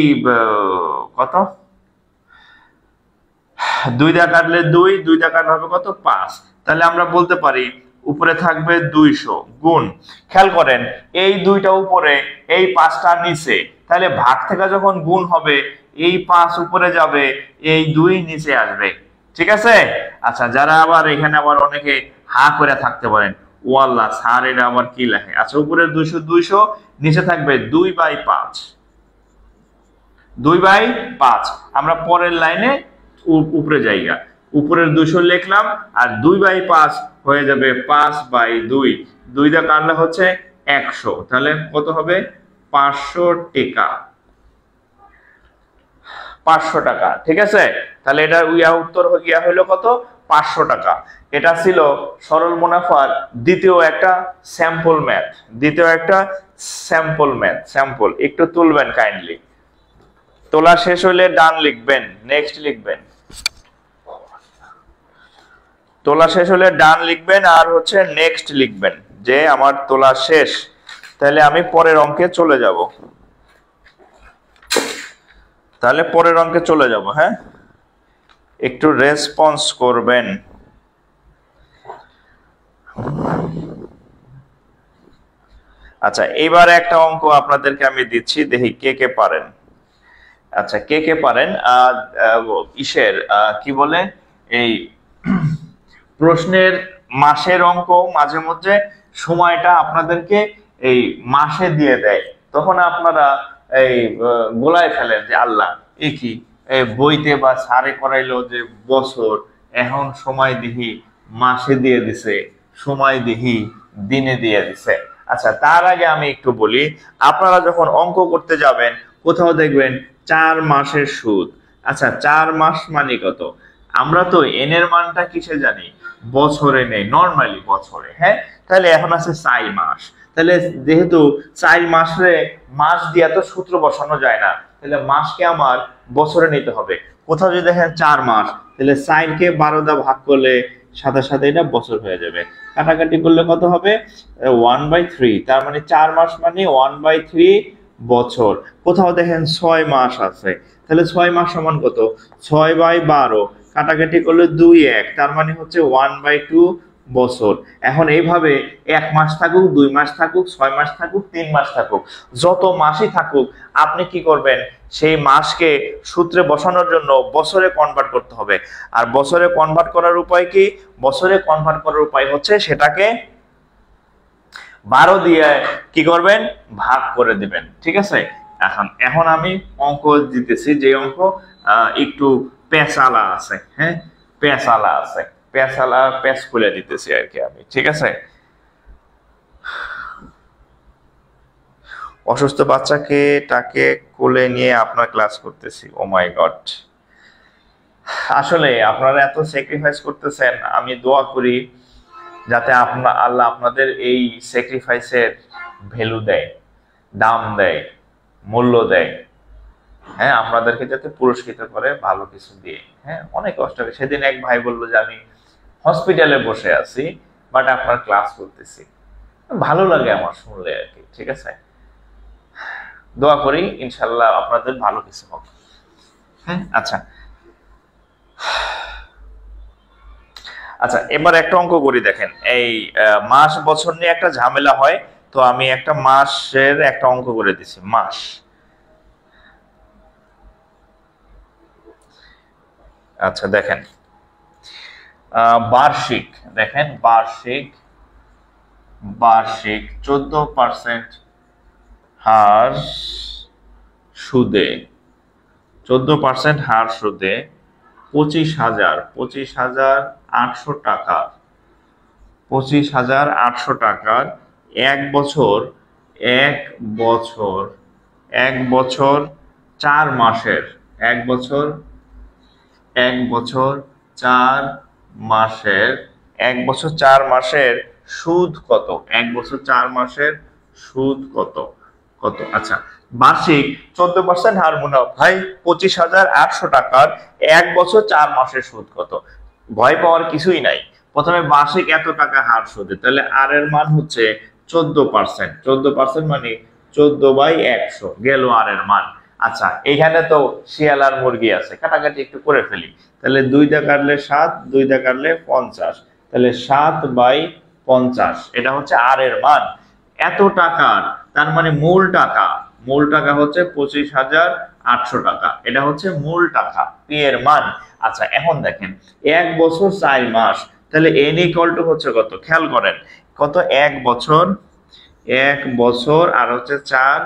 কত, 2 দা কাটলে 2, 2 দা কাটলে হবে কত, 5। তাহলে আমরা বলতে পারি উপরে থাকবে 200 গুণ, খেয়াল করেন এই 2টা উপরে, এই 5টা নিচে, তাহলে ভাগ থেকে যখন গুণ হবে এই 5 উপরে যাবে, এই 2 নিচে আসবে। ঠিক আছে। আচ্ছা, যারা আবার এখানে আবার অনেকে হা করে থাকতে পারেন, ও আল্লাহ স্যার এটা আবার কি লেখে। আচ্ছা, উপরে 200, 200, নিচে থাকবে 2/5, 2/5। আমরা পরের লাইনে উপরে জায়গা, উপরের 200 লিখলাম, আর 2/5 হয়ে যাবে 5/2, 2 দা কাটলে হচ্ছে 100, তাহলে কত হবে, 500 টাকা, 500 টাকা। ঠিক আছে। তাহলে এটা উত্তর গিয়া হলো কত, 500 টাকা। এটা ছিল সরল মুনাফার দ্বিতীয় একটা স্যাম্পল ম্যাথ, স্যাম্পল একটু তুলবেন কাইন্ডলি, তোলা শেষ হলে ডান লিখবেন, নেক্সট লিখবেন, তোলা শেষ হলে ডান লিখবেন, আর হচ্ছে নেক্সট লিখবেন যে আমার তোলা শেষ। তাহলে আমি পরের অঙ্কে চলে যাব, হ্যাঁ, একটু রেসপন্স করবেন। আচ্ছা, এবার একটা অঙ্ক আপনাদেরকে আমি দিচ্ছি, দেখি কে কে পারেন। আচ্ছা, কে কে পারেন ইসের কি বলে, এই প্রশ্নের মাসের অঙ্ক মাঝে মধ্যে সময়টা আপনাদেরকে এই মাসে দিয়ে দেয়, তখন আপনারা এই গোলায় ফেলেন যে আল্লাহ এ কি, বইতে বা স্যারে করাইলো যে বছর, এখন সময় দিহি মাসে দিয়ে দিছে, সময় দিহি দিনে দিয়ে দিছে। আচ্ছা, তার আগে আমি একটু বলি, আপনারা যখন অঙ্ক করতে যাবেন কোথাও দেখবেন 4 মাসের সুদ। আচ্ছা, 4 মাস মানে কত? আমরা তো এন এর মানটা কিসে জানি, বছরে নেই, নরমালি বছরে। হ্যাঁ, তাহলে এখন আছে 4 মাস। তাহলে যেহেতু 4 মাসে মাস দিয়ে তো সূত্র বসানো যায় না, তাহলে মাসকে আমার বছরে নিতে হবে। কোথাও যদি দেখেন 4 মাস, তাহলে 4 কে 12 দা ভাগ করলে সাথে সাথে এটা বছর হয়ে যাবে, কাটাকাটি করলে কত হবে, 1/3। তার মানে 4 মাস মানে 1/3 বছর। কোথাও দেখেন 6 মাস আছে, তাহলে 6 মাস সমান কত, 6/12, কাটাকাটি করলে 2, 1, তার মানে হচ্ছে 1/2 বছর। এখন এইভাবে 1 মাস থাকুক, 2 মাস থাকুক, 6 মাস থাকুক, 3 মাস থাকুক, যত মাসই থাকুক, আপনি কি করবেন, সেই মাসকে সূত্রে বসানোর জন্য বছরে কনভার্ট করতে হবে। আর বছরে কনভার্ট করার উপায় কি, বছরে কনভার্ট করার উপায় হচ্ছে সেটাকে 12 দিয়ে কি করবেন, ভাগ করে দিবেন। ঠিক আছে, এখন আমি অঙ্ক দিতেছি, যে অঙ্ক একটু পেঁচালা আছে, হ্যাঁ পেঁচালা আছে, পেঁচ খুলে দিতেছি আর কি আমি। ঠিক আছে, অসুস্থ বাচ্চাকে টাকে কোলে নিয়ে আপনার ক্লাস করতেছি। ও মাই গড, আসলে আপনারা এত স্যাক্রিফাইস করতেছেন, আমি দোয়া করি যাতে আল্লাহ আপনাদের এই স্যাক্রিফাইসের ভ্যালু দেয়, দাম দেয়, মূল্য দেয়। হ্যাঁ, আপনাদেরকে যাতে পুরস্কৃত করে ভালো কিছু দিয়ে। হ্যাঁ, অনেক কষ্ট হবে। সেদিন এক ভাই বললো যে আমি হসপিটালে বসে আছি বাট আপনার ক্লাস করতেছি। ভালো লাগে আমার শুনলে আর কি। ঠিক আছে, দোয়া করি ইনশাল্লাহ আপনাদের ভালো কিছু হোক। হ্যাঁ, আচ্ছা আচ্ছা, এবার একটা অঙ্ক করি। দেখেন, এই মাস বছর নিয়ে একটা ঝামেলা হয়, তো আমি একটা মাসের একটা অঙ্ক করে দিছি। মাস, আচ্ছা দেখেন, বার্ষিক, দেখেন বার্ষিক 14% হার সুদে, 14% হার সুদে 25,800 টাকা, 25,800 টাকার এক বছর, এক বছর, 4 মাসের, এক বছর 4 মাসের, 4 মাসের সুদ কত? 4 মাসের সুদ কত? আচ্ছা, বার্ষিক 14% হার মুনাফা, ভাই 25,800 টাকার 4 মাসের সুদ কত? ভয় পাওয়ার কিছুই নাই। প্রথমে বার্ষিক এত টাকা হার সুদে, তাহলে আর এর মান হচ্ছে 14%। 14% মানে 14/100 গেল আর এর মান। আচ্ছা, এখানে তো শিয়াল আর মুরগি আছে, কাটাকাটি একটু করে ফেলি। তাহলে 2 দিয়ে কাটলে 7, 2 দিয়ে কাটলে 50, তাহলে 7/50, এটা হচ্ছে আর এর মান। এত টাকার, তার মানে মূল টাকা হচ্ছে 25,800 টাকা, এটা হচ্ছে মূল টাকা, পি এর মান। আচ্ছা, এখন দেখেন 1 বছর 4 মাস, তাহলে n ইকুয়াল টু হচ্ছে কত? খেয়াল করেন কত, 1 বছর, 1 বছর আর হচ্ছে 4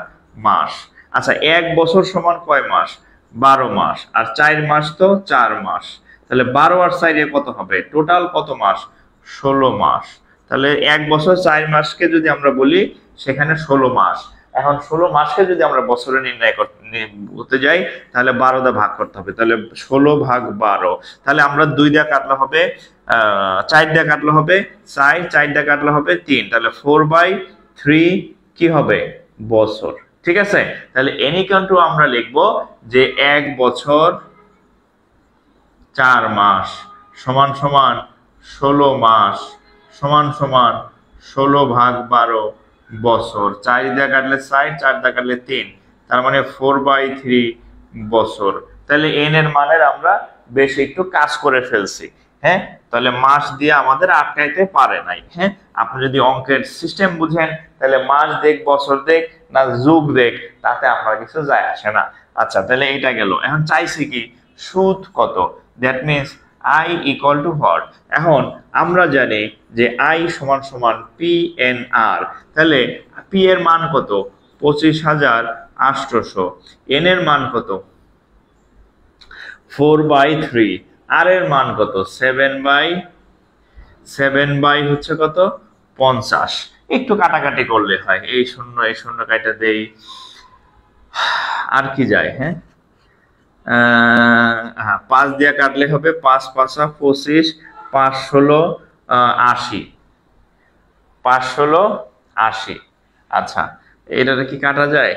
মাস। আচ্ছা, 1 বছর সমান কয় মাস? 12 মাস, আর 4 মাস তো 4 মাস, তাহলে 12 আর 4 কত হবে? টোটাল কত মাস? 16 মাস। তাহলে 1 বছর 4 মাসকে যদি আমরা বলি, সেখানে 16 মাস। এখন 16 মাসকে যদি আমরা বছরে নির্ণয় করতে যাই, তাহলে 12 দিয়ে ভাগ করতে হবে। তাহলে 16 ভাগ 12, তাহলে আমরা 2 দিয়ে কাটলে হবে 4 দিয়ে কাটলে হবে 4, 4 দিয়ে কাটলে হবে 3, তাহলে 4/3 কি হবে? বছর। ঠিক আছে, তাহলে n ইকুয়াল টু আমরা লিখবো যে 1 বছর 4 মাস সমান সমান 16 মাস সমান সমান 16 ভাগ 12 বছর। 4 দিয়ে কাটলে 4, 4 দিয়ে কাটলে 3, তার মানে 4/3 বছর। তাহলে n এর মানের আমরা বেশ একটু কাজ করে ফেলছি। হ্যাঁ, তাহলে মাস দিয়ে আমাদের আটকাইতে পারে নাই। হ্যাঁ, আপনি যদি অঙ্কের সিস্টেম বুঝেন, তাহলে মাস দেখ, বছর দেখ, না যুগ দেখ, তাতে আপনার কিছু যায় আসে না। আচ্ছা, তাহলে এটা গেল। এখন চাইছি কি? সুদ কত? That means I equal to what? এখন আমরা জানি যে I সমান সমান PNR, তাহলে P এর মান কত? 25,800, N এর মান কত? 4/3, আর এর মান কত? 7/7 হচ্ছে কত? 50। একটু কাটাকাটি করলে হয়, এই শূন্য কাটা দেই, আর কি যায়? হ্যাঁ, 5 দিয়ে কাটলে হবে 5 5 25, 5 16 80, 5 16 80। আচ্ছা, এটাতে কি কাটা যায়?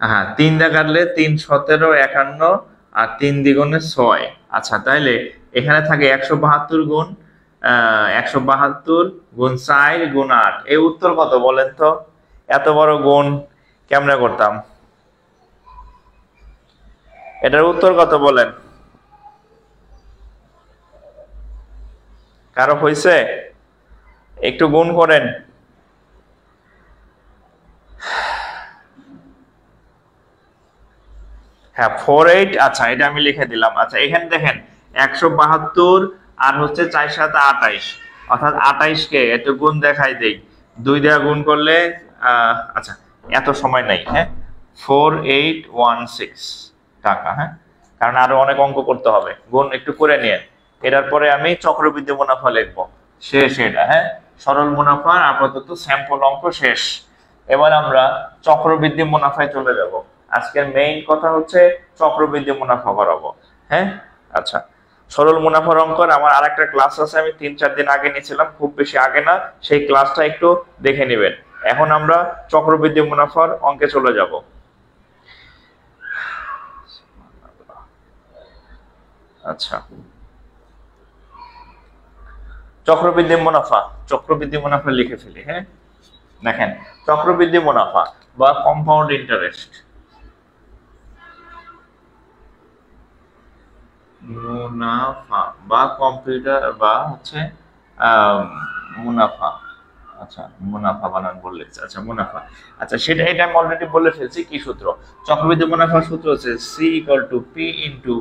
হ্যাঁ, 3 দিয়ে কাটলে 3 17 51, আর 3 দ্বিগুণে 6। আচ্ছা, তাইলে এখানে থাকে 172 গুণ 172 গুণ 4 গুণ 8। এই উত্তর কত বলেন তো? এত বড় গুণ কেমনে করতাম? এটার উত্তর কত বলেন? কারো হইছে? একটু গুণ করেন। হ্যাঁ, 48। আচ্ছা, এটা আমি লিখে দিলাম। আচ্ছা, এখানে দেখেন 172 আর হচ্ছে 4 7 28, অর্থাৎ 28 কে একটু গুণ দেখাই দেই। 2 দিয়ে গুণ করলে আচ্ছা এত সময় নাই, হ্যাঁ 4816 টাকা, হ্যাঁ কারণ আরো অনেক অঙ্ক করতে হবে, গুণ একটু করে নিয়ে এটার পরে আমি চক্রবৃদ্ধি মুনাফা লিখবো শেষ এটা, হ্যাঁ সরল মুনাফা আপাতত স্যাম্পল অঙ্ক শেষ। এবার আমরা চক্রবৃদ্ধি মুনাফায় চলে যাব। আজকের মেইন কথা হচ্ছে চক্রবৃদ্ধি মুনাফা করাবো, হ্যাঁ আচ্ছা সরল মুনাফার অঙ্কর আমার আরেকটা ক্লাস আছে, আমি 3-4 দিন আগে নিয়েছিলাম, খুব বেশি আগে না, সেই ক্লাসটা একটু দেখে নেবেন। এখন আমরা চক্রবৃদ্ধি মুনাফার অঙ্কে চলে যাব। আচ্ছা চক্রবৃদ্ধি মুনাফা লিখে ফেলি, হ্যাঁ দেখেন চক্রবৃদ্ধি মুনাফা বা কম্পাউন্ড ইন্টারেস্ট, মুনাফা বা কম্পিউটার বা হচ্ছে মুনাফা, আচ্ছা মুনাফা বানান বললে, আচ্ছা মুনাফা, আচ্ছা সেটা এটা আমি অলরেডি বলে ফেলছি কি সূত্র। চক্রবৃদ্ধি মুনাফার সূত্র হচ্ছে C equal to P into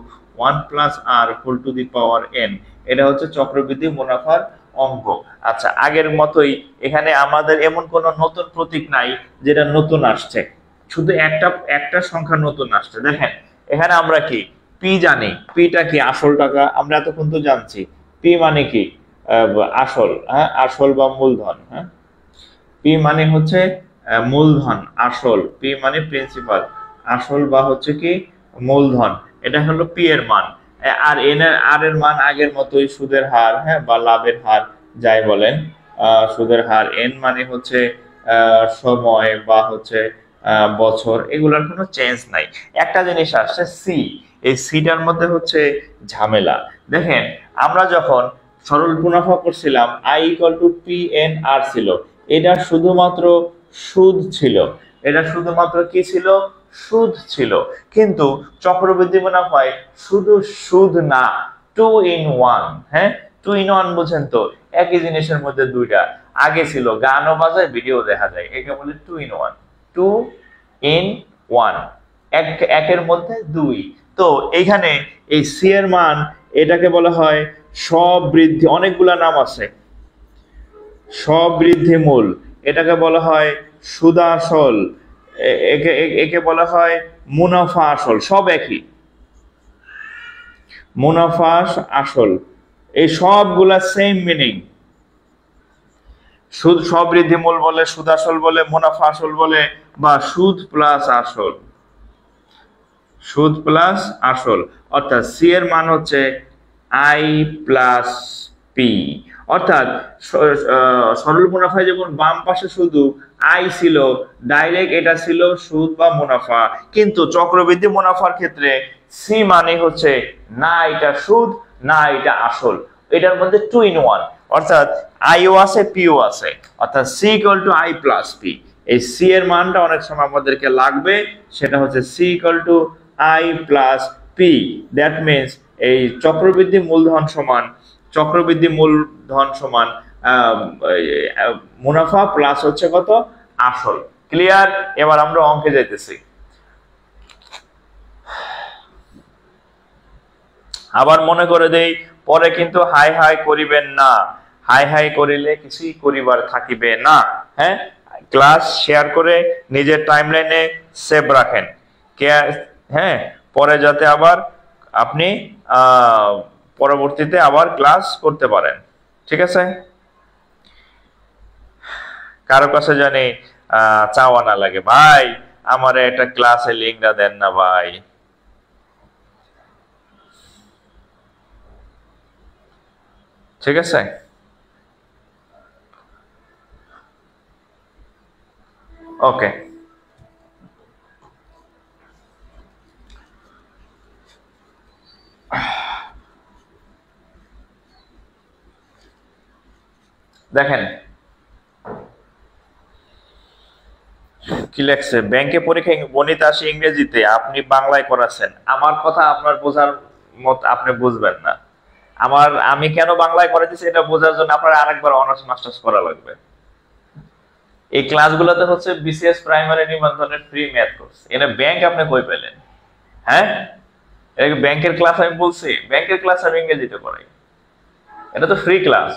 1 plus R whole to the power N. এটা হচ্ছে চক্রবৃদ্ধি মুনাফার অঙ্ক। আচ্ছা আগের মতোই এখানে আমাদের এমন কোনো নতুন প্রতীক নাই যেটা নতুন আসছে, শুধু একটা সংখ্যা নতুন আসছে। দেখেন এখানে আমরা কি পি জানি, পিটা কি আসল টাকা, আমরা এতক্ষণ তো জানছি পি মানে কি আসল, হ্যাঁ আসল বা মূলধন, হ্যাঁ পি মানে হচ্ছে মূলধন আসল, পি মানে প্রিন্সিপাল, আসল বা হচ্ছে কি মূলধন, এটা হলো পি এর মান। আর এন এর আর এর মান আগের মতোই সুদের হার, হ্যাঁ বা লাভের হার যাই বলেন, সুদের হার। এন মানে হচ্ছে সময় বা হচ্ছে বছর, এগুলোর কোনো চেঞ্জ নাই। একটা জিনিস আসছে সি, এই সিটার মধ্যে হচ্ছে ঝামেলা। দেখেন আমরা যখন সরল মুনাফা করছিলাম I equal to P N R ছিল, এটা শুধুমাত্র সুদ ছিল, এটা শুধুমাত্র কি ছিল সুদ ছিল। কিন্তু চক্রবৃদ্ধি মুনাফায় শুধু সুদ না, 2 in 1, হ্যাঁ 2 in 1 বুঝেন তো, একই জিনিসের মধ্যে দুইটা, আগে ছিল গানও বাজায় ভিডিও দেখা যায়, একে বলে 2 in 1, 2 in 1, একের মধ্যে দুই। তো এইখানে এই সি এর মান এটাকে বলা হয় সব বৃদ্ধি, অনেকগুলা নাম আছে, সব বৃদ্ধি মূল, এটাকে বলা হয় সুদাসল, একে বলা হয় মুনাফা আসল, সব একই মুনাফা আসল, এই সবগুলা সেম মিনিং। সুদ সব বৃদ্ধি মূল বলে, সুদ আসল বলে, মুনাফা আসল বলে, বা সুদ প্লাস আসল, সুদ প্লাস আসল। অর্থাৎ সি এর মান হচ্ছে আই প্লাস পি। অর্থাৎ সরল মুনাফায় যেমন বাম পাশে শুধু আই ছিল, ডাইরেক্ট এটা ছিল সুদ বা মুনাফা, কিন্তু চক্রবৃদ্ধি মুনাফার ক্ষেত্রে সি মানে হচ্ছে না এটা সুদ না এটা আসল, এটার মধ্যে 2 in 1, অর্থাৎ আইও আছে পিও আছে, অর্থাৎ C equal to I plus P. এই সি এর মানটা অনেক সময় আমাদেরকে লাগবে, সেটা হচ্ছে C equal to I plus P. That means এই চক্রবৃদ্ধি মূলধন সমান, চক্রবৃদ্ধি মূলধন সমান মুনাফা প্লাস হচ্ছে কত আসল। ক্লিয়ার? এবার আমরা অঙ্কে যাইতেছি। আবার মনে করে দেই, পরে কিন্তু হাই হাই করিবেন না, হাই হাই করিলে কিছুই করিবার থাকিবে না, হ্যাঁ ক্লাস শেয়ার করে নিজের টাইমলাইনে সেভ রাখেন, হ্যাঁ পরে যাতে আবার আপনি পরবর্তীতে আবার ক্লাস করতে পারেন, ঠিক আছে? কারো কাছে জানি চাওয়া না লাগে, ভাই আমার একটা ক্লাসে লিঙ্কটা দেন না ভাই, ঠিক আছে? ওকে দেখেন কি লেখছে, ব্যাংকে পরীক্ষা গণিত আসে ইংরেজিতে, আপনি বাংলায় করাচ্ছেন। আমার কথা আপনার বোঝার মত আপনি বুঝবেন না, আমি কেন বাংলায় করাচ্ছি এটা বোঝার জন্য আপনার আরেকবার অনার্স মাস্টার্স করা লাগবে। এই ক্লাসগুলোতে হচ্ছে বিসিএস প্রাইমারি নিবন্ধনের ফ্রি ম্যাথ কোর্স, এনে ব্যাংক আপনি কই পেলেন? হ্যাঁ এটা ব্যাংকের ক্লাস? আমি বলছি ব্যাংকের ক্লাস আমি ইংরেজিতে করাই, এটা তো ফ্রি ক্লাস।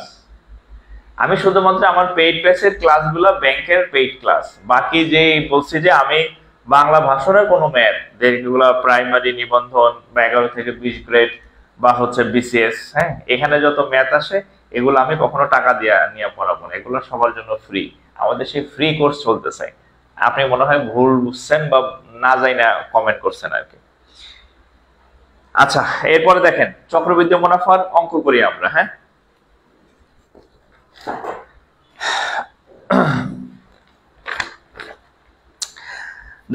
আমি শুধুমাত্র আমার পেইড ব্যাচের ক্লাসগুলো ব্যাংকের পেইড ক্লাস, বাকি যে বলছি যে আমি বাংলা ভাষণের কোনো ম্যাথ যেগুলো প্রাইমারি নিবন্ধন বা 11 থেকে 20 গ্রেড বা হচ্ছে বিসিএস, হ্যাঁ, এখানে যত ম্যাথ আসে এগুলো আমি কখনো টাকা দিয়ে নিয়ে পড়াবো না, এগুলো সবার জন্য ফ্রি। আমাদের সেই ফ্রি কোর্স চলতেছে। আপনি মনে হয় ভুল বুঝছেন বা না যাই না কমেন্ট করছেন আর কি। আচ্ছা, এরপরে দেখেন চক্রবৃদ্ধি মুনাফার অঙ্ক করি আমরা। হ্যাঁ,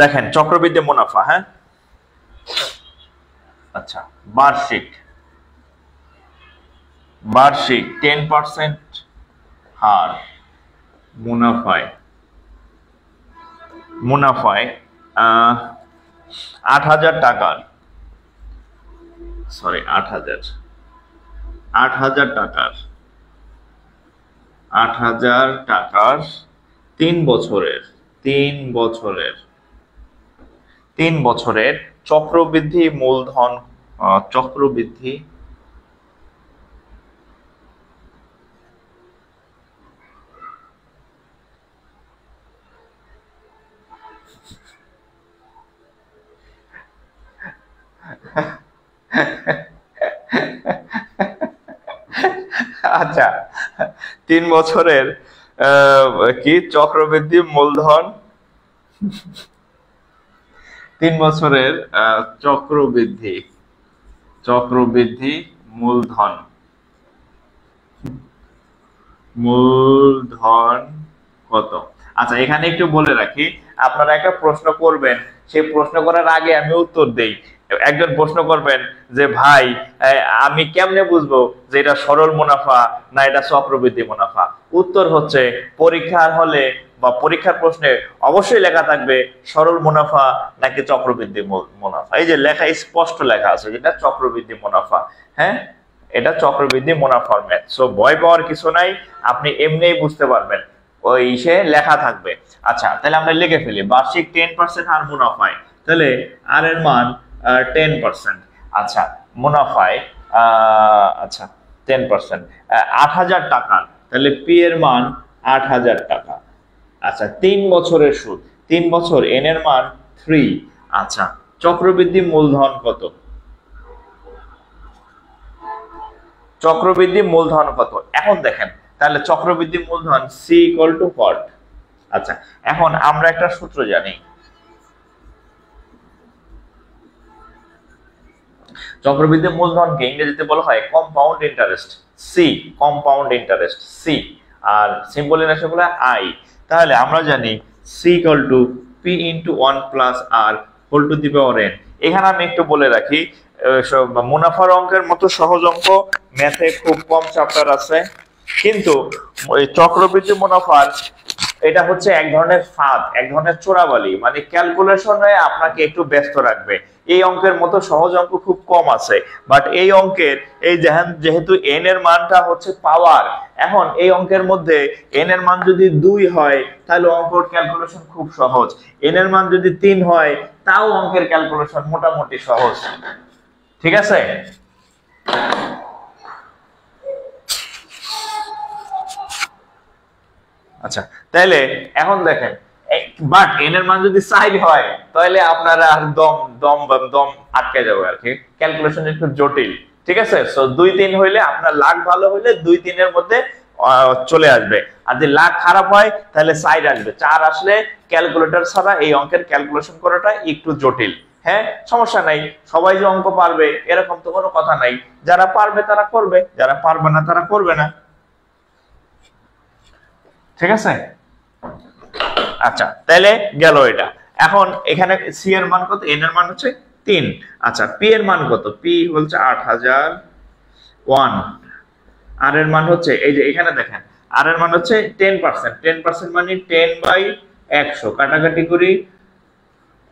দেখেন চক্রবৃদ্ধি মুনাফা। হ্যাঁ, আচ্ছা, বার্ষিক 10% হার মুনাফায় 8,000 টাকার, সরি 8,000 টাকার 3 বছরের চক্রবৃদ্ধি মূলধন, চক্রবৃদ্ধি আচ্ছা, 3 বছরের কি চক্রবৃদ্ধি মূলধন, 3 বছরের চক্রবৃদ্ধি মূলধন কত? আচ্ছা, এখানে একটু বলে রাখি, আপনারা একটা প্রশ্ন করবেন, সেই প্রশ্ন করার আগে আমি উত্তর দেই। একজন প্রশ্ন করবেন যে ভাই আমি কেমনে বুঝবো যে এটা সরল মুনাফা না এটা চক্রবৃদ্ধি মুনাফা? উত্তর হচ্ছে পরীক্ষার হলে বা পরীক্ষার প্রশ্নে অবশ্যই লেখা থাকবে সরল মুনাফা নাকি চক্রবৃদ্ধি মুনাফা। এই যে লেখা স্পষ্ট লেখা আছে যেটা চক্রবৃদ্ধি মুনাফা। হ্যাঁ, এটা চক্রবৃদ্ধি মুনাফার ম্যাথ। সো ভয় পাওয়ার কিছু নাই, আপনি এমনিই বুঝতে পারবেন, ওই সে লেখা থাকবে। আচ্ছা, তাহলে আমরা লিখে ফেলি বার্ষিক 10% হার মুনাফায়, তাহলে আর এর মান 10%। আচ্ছা, মুনাফায় আচ্ছা 10% 8,000 টাকার, তাহলে পি এর মান 8,000 টাকা। আচ্ছা, 3 বছরের সুদ, 3 বছর, এন এর মান 3। আচ্ছা, চক্রবৃদ্ধি মূলধন কত? চক্রবৃদ্ধি মূলধন কত? এখন দেখেন, তাহলে চক্রবৃদ্ধি মূলধন সি ইকুয়াল টু হোয়াট? আচ্ছা, এখন আমরা একটা সূত্র জানি, চক্রবৃদ্ধি মূলধনকে ইংরেজিতে বলা হয় compound interest, C, compound interest C, আর সিম্বল এর আসে বলে আই। তাহলে আমরা জানি C equal to P into 1 plus R whole to the power N. এখানে আমি একটু বলে রাখি, মুনাফার অঙ্কের মতো সহজ অঙ্ক ম্যাথে খুব কম চ্যাপ্টার আছে, কিন্তু ওই চক্রবৃদ্ধি মুনাফার এটা হচ্ছে এক ধরনের ফাঁদ, এক ধরনের চোরাবালি, মানে ক্যালকুলেশনে আপনাকে একটু ব্যস্ত রাখবে। এই অঙ্কের মতো সহজ অঙ্ক খুব কম আছে, বাট এই অঙ্কের এই যেহেতু এন এর মানটা হচ্ছে পাওয়ার, এখন এই অঙ্কের মধ্যে এন এর মান যদি 2 হয় তাহলে অঙ্কের ক্যালকুলেশন খুব সহজ, এন এর মান যদি 3 হয় তাও অঙ্কের ক্যালকুলেশন মোটামুটি সহজ। ঠিক আছে? আচ্ছা, তাহলে এখন দেখেন, বাট এন এর মান যদি 4 হয় তাহলে আপনারা আর দম আটকে যাবে আর কি, ক্যালকুলেশন একটু জটিল। ঠিক আছে? সো 2-3 হইলে আপনার লাখ ভালো হইলে 2-3 এর মধ্যে চলে আসবে, আর যদি লাখ খারাপ হয় তাহলে 4 আসবে। 4 আসলে ক্যালকুলেটর ছাড়া এই অঙ্কের ক্যালকুলেশন করাটা একটু জটিল। হ্যাঁ, সমস্যা নাই, সবাই যে অঙ্ক পারবে এরকম তো কোনো কথা নাই, যারা পারবে তারা করবে, যারা পারবে না তারা করবে না। ঠিক আছে? আচ্ছা, তাহলে গেল এটা। এখন এখানে সি এর মান কত? এন এর মান হচ্ছে 3। আচ্ছা, পি এর মান কত? পি বলছে 8,001। আর এর মান হচ্ছে, এই যে এখানে দেখেন, আর এর মান হচ্ছে 10%। 10% মানে 10/100, কাটাকাটি করি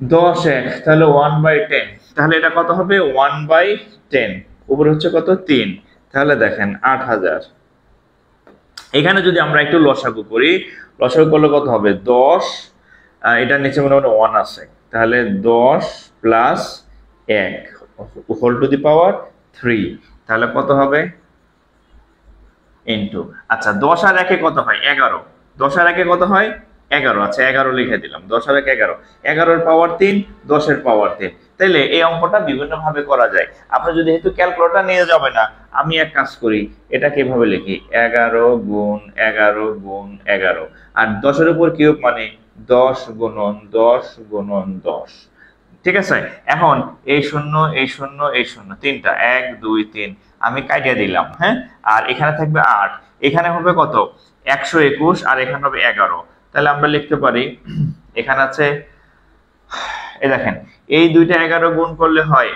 10 তাহলে 1/10, তাহলে এটা কত হবে? 1/10। উপরে হচ্ছে কত? 3। তাহলে দেখেন 8,000। এখানে যদি আমরা একটু লসাগু করি, লসাগু করলে কত হবে? 10, এটার নিচে মনে হয় 1 আছে, তাহলে 10 প্লাস 1 হোল টু দি পাওয়ার 3, তাহলে কত হবে? ইন্টু, আচ্ছা 10 আর 1 কত হয়? 11। 10 আর 1 কত হয়? 11। আচ্ছা 11 লিখে দিলাম। 10 আর 1 11, 11 এর পাওয়ার 3, 10 এর পাওয়ার 3। তাইলে এই অঙ্কটা বিভিন্ন ভাবে করা যায়। আপনি যদি যেহেতু ক্যালকুলেটর নিয়ে যাবে না, আমি এক কাজ করি, এটা কিভাবে লিখি, 11 গুণ 11 গুণ 11, আর 10 এর উপর কিউব মানে 10 গুণন 10 গুণন 10। ঠিক আছে, এখন এই শূন্য এই শূন্য এই শূন্য, তিনটা 1 2 3 আমি কাটিয়ে দিলাম। হ্যাঁ, আর এখানে থাকবে 8, এখানে হবে কত? 121, আর এখানে হবে 11। তাহলে আমরা লিখতে পারি, এখানে আছে, এই দেখেন, এই দুইটা 11 গুণ করলে হয়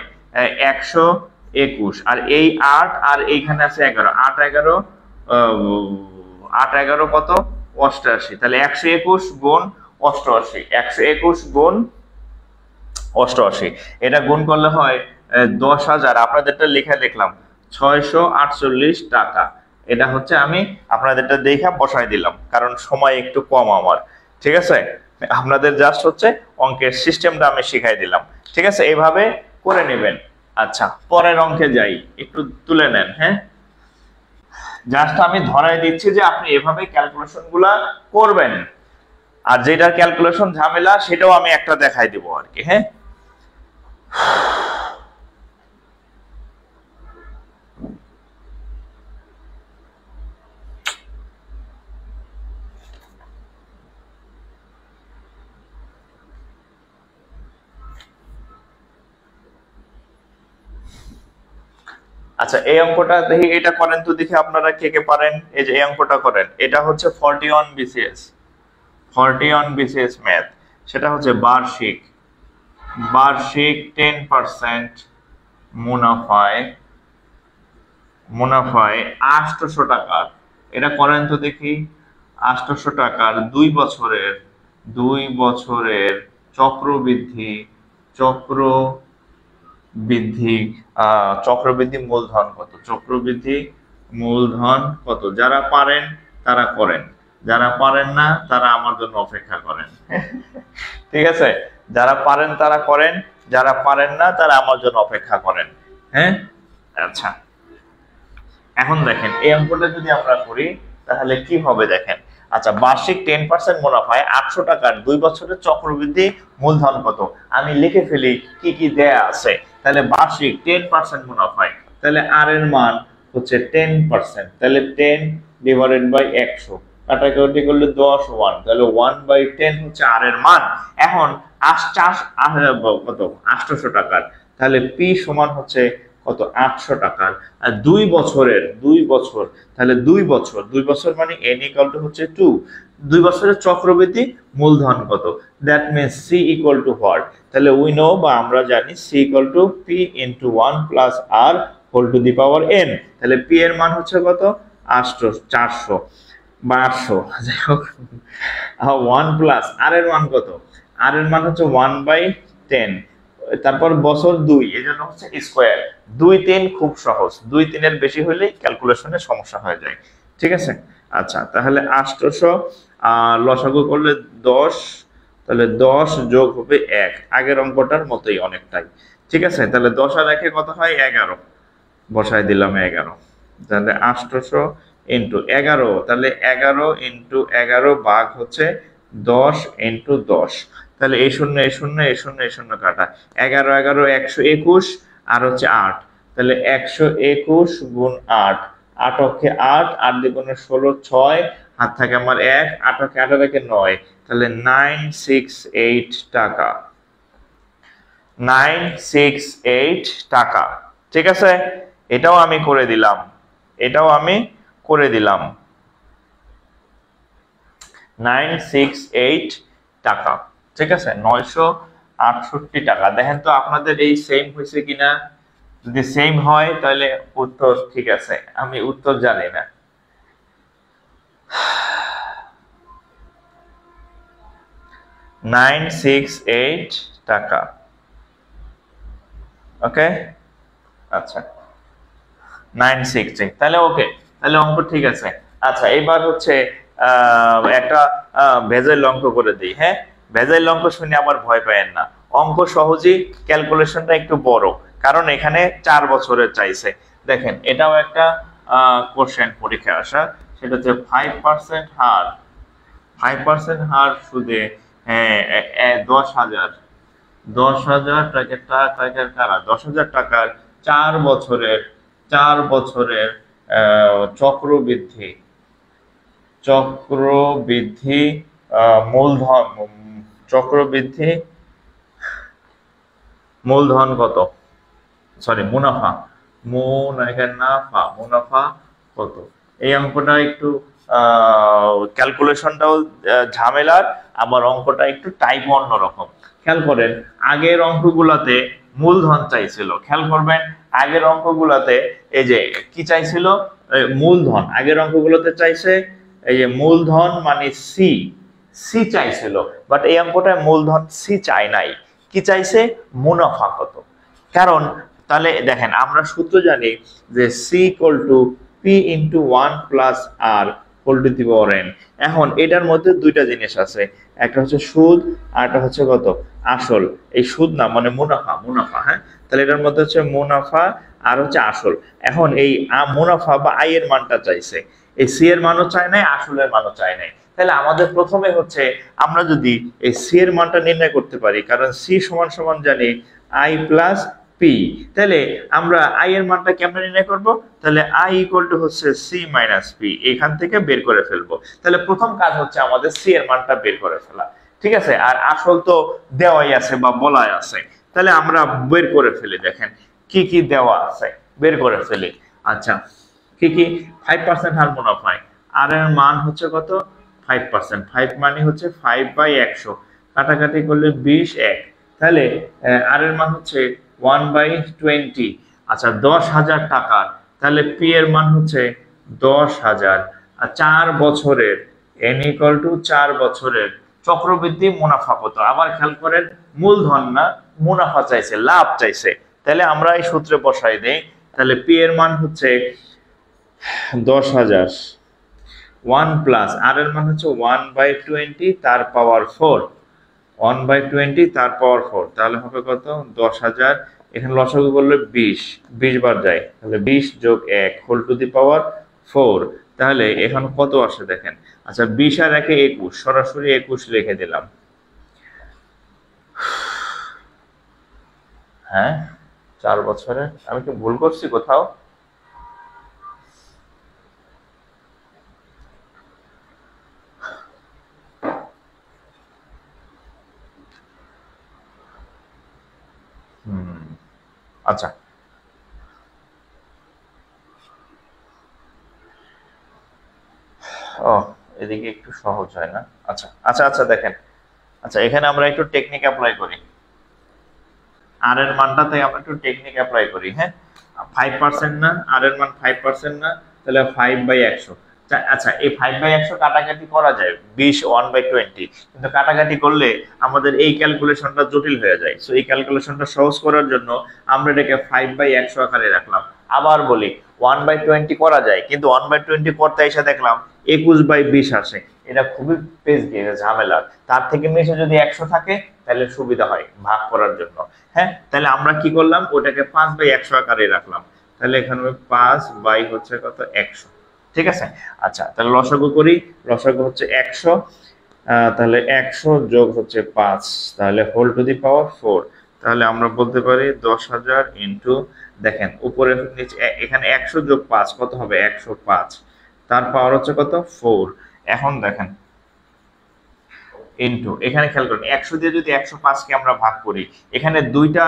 121, আর এই 8, আর এইখানে আছে 11, 8 11 8 11 কত? 88। তাহলে 121 গুণ 88, 121 গুণ 88, এটা গুণ করলে হয় 10,000। আপনাদেরটা লেখা লিখলাম 648 টাকা। এটা হচ্ছে আমি আপনাদেরটা দেখা বসাই দিলাম, কারণ সময় একটু কম আমার। ঠিক আছে, আপনাদের জাস্ট হচ্ছে অঙ্কের সিস্টেমটা আমি শিখাই দিলাম। ঠিক আছে, এইভাবে করে নেবেন। আচ্ছা, পরের অঙ্কে যাই, একটু তুলে নেন। হ্যাঁ, জাস্ট আমি ধরাই দিচ্ছি যে আপনি এভাবে ক্যালকুলেশন গুলা করবেন, আর যেটার ক্যালকুলেশন ঝামেলা সেটাও আমি একটা দেখাই দিব আর কি। হ্যাঁ, আচ্ছা এই অঙ্কটা দেখি, এটা করেন তো দেখি আপনারা কে কে পারেন। এই যে এই অঙ্কটা করেন, এটা হচ্ছে 41 BCS, 41 BCS ম্যাথ। সেটা হচ্ছে বার্ষিক, বার্ষিক 10% মুনাফায়, মুনাফায় 800 টাকার, এটা করেন তো দেখি। 800 টাকার 2 বছরের, 2 বছরের চক্রবৃদ্ধি, চক্র বৃদ্ধি, চক্রবৃদ্ধি মূলধন কত? চক্রবৃদ্ধি মূলধন কত? যারা পারেন তারা করেন, যারা পারেন না তারা আমার জন্য অপেক্ষা করেন। ঠিক আছে, যারা পারেন তারা করেন, যারা পারেন না তারা আমার জন্য অপেক্ষা করেন। হ্যাঁ, আচ্ছা এখন দেখেন এই অঙ্কটা যদি আমরা করি তাহলে কি হবে দেখেন। আচ্ছা, বার্ষিক 10% মুনাফায় 800 টাকার 2 বছরের চক্রবৃদ্ধি মূলধন কত? আমি লিখে ফেলি কি কি দেয়া আছে। তাহলে বার্ষিক 10% মুনাফায়, তাহলে আর এর মান হচ্ছে 10%, তাহলে 10 ডিভাইডেড বাই 100, কাটাকাটি করলে 10 1, তাহলে 1/10 হচ্ছে আর এর মান। এখন কত? 800 টাকার, তাহলে পি সমান হচ্ছে কত? 800 টাকার। আর 2 বছরের, 2 বছর, তাহলে 2 বছর, 2 বছর মানে n ইকুয়াল টু হচ্ছে 2। 2 বছরের চক্রবৃদ্ধি মূলধন কত? That means c equal to what? তাহলে উই নো, বা আমরা জানি c equal to p into 1 plus r whole to the power n। তাহলে p এর মান হচ্ছে কত? 400 বা 800, যাই হোক, 1 প্লাস r এর মান কত? r এর মান হচ্ছে 1/10, তারপর বছর 2, এই জন্য হচ্ছে স্কোয়ার। 2 3 খুব সহজ, 2 3 এর বেশি হলে ক্যালকুলেশনে সমস্যা হয়ে যায়। ঠিক আছে, আচ্ছা তাহলে 800 লসাগু করলে 10, তাহলে 10 যোগ হবে 1, আগের অঙ্কটার মতোই অনেকটাই। ঠিক আছে, তাহলে 10 আর 1 কত হয়? 11, বসাই দিলাম 11। তাহলে 800 ইন্টু 11, তাহলে 11 ইন্টু 11 ভাগ হচ্ছে 10 ইন্টু 10। তাহলে এই শূন্য এই শূন্য এই শূন্য এই শূন্য কাটা, 11 11 121, আর হচ্ছে 8, তাহলে 121 গুণ 8, 8 অক্ষে 8, 8 দ্বিগুণে 16, 6, হাত থাকে আমার 1, 8 অক্ষে 8 থেকে 9, তাহলে 968 টাকা, 968 টাকা। ঠিক আছে, এটাও আমি করে দিলাম, এটাও আমি করে দিলাম, 968 টাকা। ঠিক আছে, 968 টাকা। দেখেন তো আপনাদের এই সেম হয়েছে কিনা, যদি সেম হয় তাহলে উত্তর ঠিক আছে, আমি উত্তর জানি না। $968 টাকা। ওকে, আচ্ছা 968, তাহলে ওকে, তাহলে অঙ্ক ঠিক আছে। আচ্ছা এবার হচ্ছে একটা ভেজাল অঙ্ক করে দিই। হ্যাঁ, ভেজাল অঙ্ক শুনে আবার ভয় পায়েন না, অঙ্ক সহজেই, ক্যালকুলেশনটা একটু বড়, কারণ এখানে 4 বছরের চাইছে। দেখেন এটাও একটা কোশ্চেন পরীক্ষায় আসা, সেটা হচ্ছে 5% হার, 5% হার সুদে 10,000, 10,000 টাকার কারা 10,000 টাকার 4 বছরের চক্রবৃদ্ধি, চক্রবৃদ্ধি মূলধন, চক্রবৃদ্ধি মূলধন কত, সরি মুনাফা, মুনাফা কত। এই অঙ্কটা একটু ক্যালকুলেশনটাও ঝামেলার, আবার অঙ্কটা একটু টাইপ অন্যরকম। খেয়াল করেন আগের অঙ্কগুলাতে মূলধন চাইছিল, খেয়াল করবেন আগের অঙ্কগুলাতে এই যে কি চাইছিল, মূলধন আগের অঙ্কগুলোতে চাইছে এই যে মূলধন মানে সি, সি চাইছিল, বাট এই অঙ্কটায় মূলধন সি চাই নাই, কি চাইছে মুনাফা কত। কারণ তাহলে দেখেন আমরা সূত্র জানি যে C equal to P into 1 plus R whole to the power N. এখন এটার মধ্যে দুইটা জিনিস আছে, একটা হচ্ছে সুদ আর একটা হচ্ছে কত আসল। এই সুদ না মানে মুনাফা, মুনাফা, হ্যাঁ তাহলে এটার মধ্যে হচ্ছে মুনাফা আর হচ্ছে আসল। এখন এই মুনাফা বা আই এর মানটা চাইছে, এই সি এর মানও চায় নাই, আসলের মানও চায় নাই। তাহলে আমাদের প্রথমে হচ্ছে আমরা যদি এই সি এর মানটা নির্ণয় করতে পারি, কারণ সি সমান সমান জানি আই প্লাস পি, তাহলে আমরা আই এর মানটা কেমনে নির্ণয় করব, তাহলে আই ইকুয়াল টু হচ্ছে সি মাইনাস পি, এখান থেকে বের করে ফেলবো। তাহলে প্রথম কাজ হচ্ছে আমাদের সি এর মানটা বের করে ফেলা, ঠিক আছে। আর আসল তো দেওয়াই আছে বা বলাই আছে, তাহলে আমরা বের করে ফেলি। দেখেন কি কি দেওয়া আছে বের করে ফেলি। আচ্ছা কি কি, 5% হার মুনাফায় আর এর মান হচ্ছে কত 5%, 5 মানে হচ্ছে 5/100, কাটাকাটি করলে 20 1, তাহলে আর এর মান হচ্ছে 1/20। আচ্ছা 10,000 টাকার, তাহলে পি এর মান হচ্ছে 10,000, আর 4 বছরের এন ইকুয়াল টু 4 বছরের চক্রবৃদ্ধি মুনাফা কত। আবার খেয়াল করেন মূলধন না মুনাফা চাইছে, লাভ চাইছে, তাহলে আমরা এই সূত্রে বসাই দেই। তাহলে পি এর মান হচ্ছে 10,000, 1 প্লাস আর এর মান হচ্ছে 1/20 তার পাওয়ার 4, 1/20 তার পাওয়ার 4, তাহলে হবে কত 10,000। এখানে লসাগু করলে 20, 20 বার যায়, তাহলে 20 যোগ 1 হোল টু দি পাওয়ার 4, তাহলে এখন কত আসে দেখেন। আচ্ছা 20 আর 1 21, সরাসরি 21 লিখে দিলাম। হ্যাঁ 4 বছরে আমি কি ভুল করছি কোথাও? আচ্ছা ও এদিকে একটু সহজ হয় না। আচ্ছা আচ্ছা আচ্ছা দেখেন, আচ্ছা এখানে আমরা একটু টেকনিক অ্যাপ্লাই করি, আর এর মানটাতে আমরা একটু টেকনিক অ্যাপ্লাই করি। হ্যাঁ 5% না, আর এর মান 5% না, তাহলে 5/100। আচ্ছা এই 5/100 কাটাকাটি করা যায়, 20 1/20, কিন্তু কাটাকাটি করলে আমাদের এই ক্যালকুলেশনটা জটিল হয়ে যায়। সো এই ক্যালকুলেশনটা সহজ করার জন্য আমরা এটাকে 5/100 আকারে রাখলাম। আবার বলি 1/20 করা যায়, কিন্তু 1/20 করতে এসে দেখলাম 21/20 আসে, এটা খুবই পেজ দিয়ে ঝামেলা। তার থেকে নিচে যদি 100 থাকে তাহলে সুবিধা হয় ভাগ করার জন্য। হ্যাঁ তাহলে আমরা কি করলাম, ওটাকে 5/100 আকারে রাখলাম, তাহলে এখানে 5 হচ্ছে কত 100, ঠিক আছে। আচ্ছা তাহলে লসাগু করি, লসাগু হচ্ছে 100, তাহলে 100 যোগ হচ্ছে 5, তাহলে হোল টু দি পাওয়ার 4, তাহলে আমরা বলতে পারি 10,000 ইন্টু, দেখেন উপরে নিচে এখানে 100 যোগ 5 কত হবে 105, তার পাওয়ার হচ্ছে কত 4। এখন দেখেন ইনটু, এখানে খেয়াল করুন 100 দিয়ে যদি 105 কে আমরা ভাগ করি, এখানে দুইটা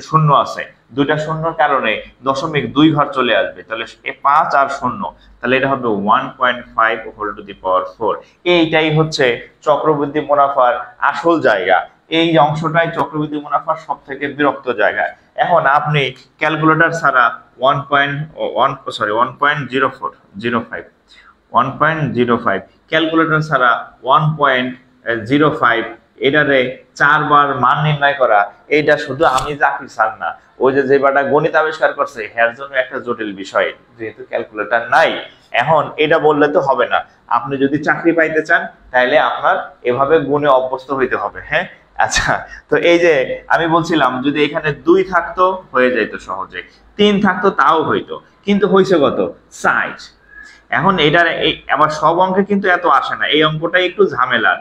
শূন্য আছে, দুইটা শূন্যর কারণে 0.2 ঘর চলে আসবে, তাহলে 5 আর 0, তাহলে এটা হবে 1.5 হোল টু দি পাওয়ার 4। এইটাই হচ্ছে চক্রবৃদ্ধি মুনাফার আসল জায়গা, এই অংশটাই চক্রবৃদ্ধি মুনাফার সব থেকে বিরক্ত জায়গা। এখন আপনি ক্যালকুলেটর ছাড়া 1.05 ক্যালকুলেটর ছাড়া 1.05 এটারে 4 বার মান নির্ণয় করা, এটা শুধু আমি জাকির স্যার না, ওই যে বাটা গণিত আবিষ্কার করছে এর জন্য একটা জটিল বিষয়, যেহেতু ক্যালকুলেটর নাই। এখন এটা বললে তো হবে না, আপনি যদি চাকরি পাইতে চান তাহলে আপনার এভাবে গুণে অভ্যস্ত হইতে হবে। হ্যাঁ আচ্ছা, তো এই যে আমি বলছিলাম যদি এখানে 2 থাকতো হয়ে যাইতো সহজে, 3 থাকতো তাও হইতো, কিন্তু হয়েছে কত 60। এখন এটার আবার সব অঙ্কে কিন্তু এত আসে না, এই অঙ্কটা একটু ঝামেলার,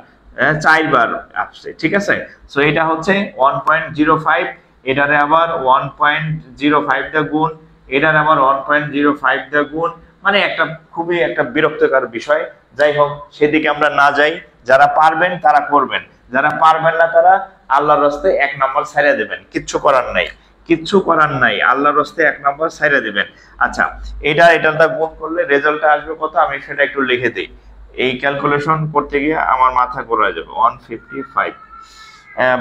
4 বার আসছে, ঠিক আছে। সো এটা হচ্ছে 1.05, এটারে আবার 1.05 দা গুণ, এটার আবার 1.05 দা গুণ, মানে একটা খুবই একটা বিরক্তকর বিষয়। যাই হোক, সেদিকে আমরা না যাই, যারা পারবেন তারা করবেন, যারা পারবেন না তারা আল্লাহর রাস্তায় 1 নম্বর ছাইড়া দেবেন, কিচ্ছু করার নাই, কিচ্ছু করার নাই, আল্লাহর রাস্তায় 1 নম্বর ছাইড়া দিবেন। আচ্ছা, এটার গুণ করলে রেজাল্টটা আসবে কত, আমি সেটা একটু লিখে দিই। এই ক্যালকুলেশন করতে গিয়ে আমার মাথা ঘোরা যাবে। 155,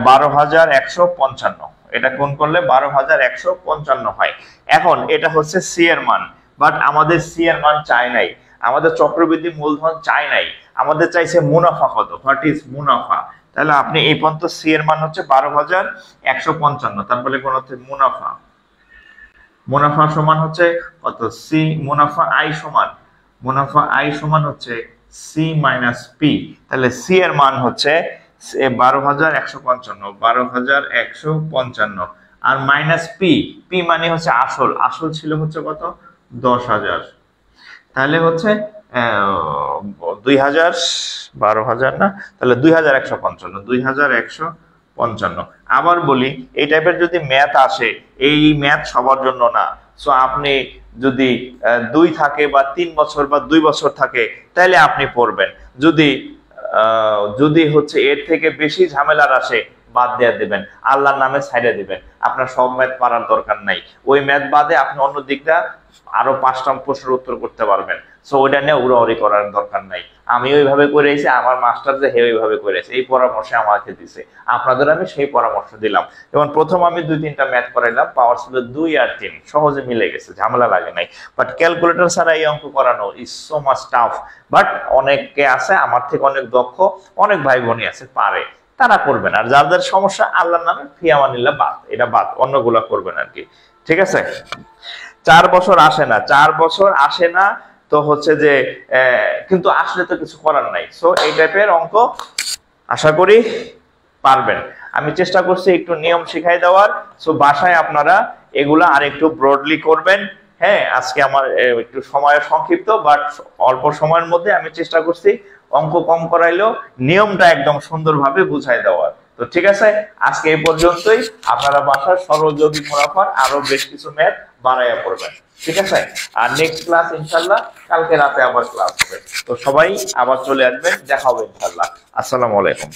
12,155, এটা গুণ করলে 12,155 হয়। এখন এটা হচ্ছে সি এর মান, বাট আমাদের সি এর মান চাই নাই, আমাদের চক্রবৃদ্ধি মূলধন চাই নাই, আমাদের চাইছে মুনাফা কত, হোয়াট ইজ মুনাফা। তাহলে আপনি এই পর্যন্ত সি এর মান হচ্ছে 12,155, তারপরে কোন হচ্ছে মুনাফা, মুনাফা সমান হচ্ছে কত, সি মুনাফা আই সমান, মুনাফা আই সমান হচ্ছে সি মাইনাস পি। তাহলে সি এর মান হচ্ছে 12,155, 12,155, আর মাইনাস পি, পি মানে হচ্ছে আসল, আসল ছিল হচ্ছে কত 10,000, তাহলে হচ্ছে 2,000, 12,000 না, তাহলে 2,155, 2,155। আবার বলি, এই টাইপের যদি ম্যাথ আসে, এই ম্যাথ সবার জন্য না। সো আপনি যদি 2 থাকে বা 3 বছর বা 2 বছর থাকে তাহলে আপনি পড়বেন, যদি হচ্ছে এর থেকে বেশি ঝামেলার আসে বাদ দিয়ে দেবেন, আল্লাহর নামে ছাইড়া দিবেন, আপনার সব ম্যাথ পারার দরকার নাই, ওই ম্যাথ বাদে আপনি অন্য দিকটা আরো 5টা প্রশ্নের উত্তর করতে পারবেন। সো ওইটা নিয়ে উড়াউড়ি করার দরকার নাই। আমি ওইভাবে করেছি, আমার মাস্টার যে হে ওইভাবে করেছে, এই পরামর্শ আমাকে দিছে, আপনাদের আমি সেই পরামর্শ দিলাম। যেমন প্রথম আমি 2-3টা ম্যাথ করাইলাম, পাওয়ার ছিল 2 আর 3, সহজে মিলে গেছে, ঝামেলা লাগে নাই। বাট ক্যালকুলেটর ছাড়া এই অঙ্ক করানো is so much tough. But অনেকে আছে আমার থেকে অনেক দক্ষ, অনেক ভাই বোনই আছে পারে, তারা করবেন। আর যাদের সমস্যা আল্লাহর নামে ফি আমানিল্লাহ বাদ, এটা বাদ, অন্যগুলা করবেন আর কি, ঠিক আছে। 4 বছর আসে না, 4 বছর আসে না, তো হচ্ছে যে কিন্তু আসলে তো কিছু করার নাই। সো এই টাইপের অঙ্ক আশা করি পারবেন। আমি চেষ্টা করছি একটু নিয়ম শিখাই দেওয়ার। সো বাসায় আপনারা এগুলা আর একটু ব্রডলি করবেন। হ্যাঁ, আজকে আমার একটু সময় সংক্ষিপ্ত, বাট অল্প সময়ের মধ্যে আমি চেষ্টা করছি অঙ্ক কম করাইলেও নিয়মটা একদম সুন্দরভাবে বুঝাই দেওয়ার। তো ঠিক আছে, আজকে এই পর্যন্তই। আপনারা বাসার সরল জৈবিক মুনাফার আরো বেশ কিছু ম্যাথ বানাইয়া পড়বেন, ঠিক আছে। আর নেক্সট ক্লাস ইনশাল্লাহ কালকে রাতে আবার ক্লাস হবে। তো সবাই আবার চলে আসবেন, দেখা হবে ইনশাল্লাহ। আসসালামু আলাইকুম।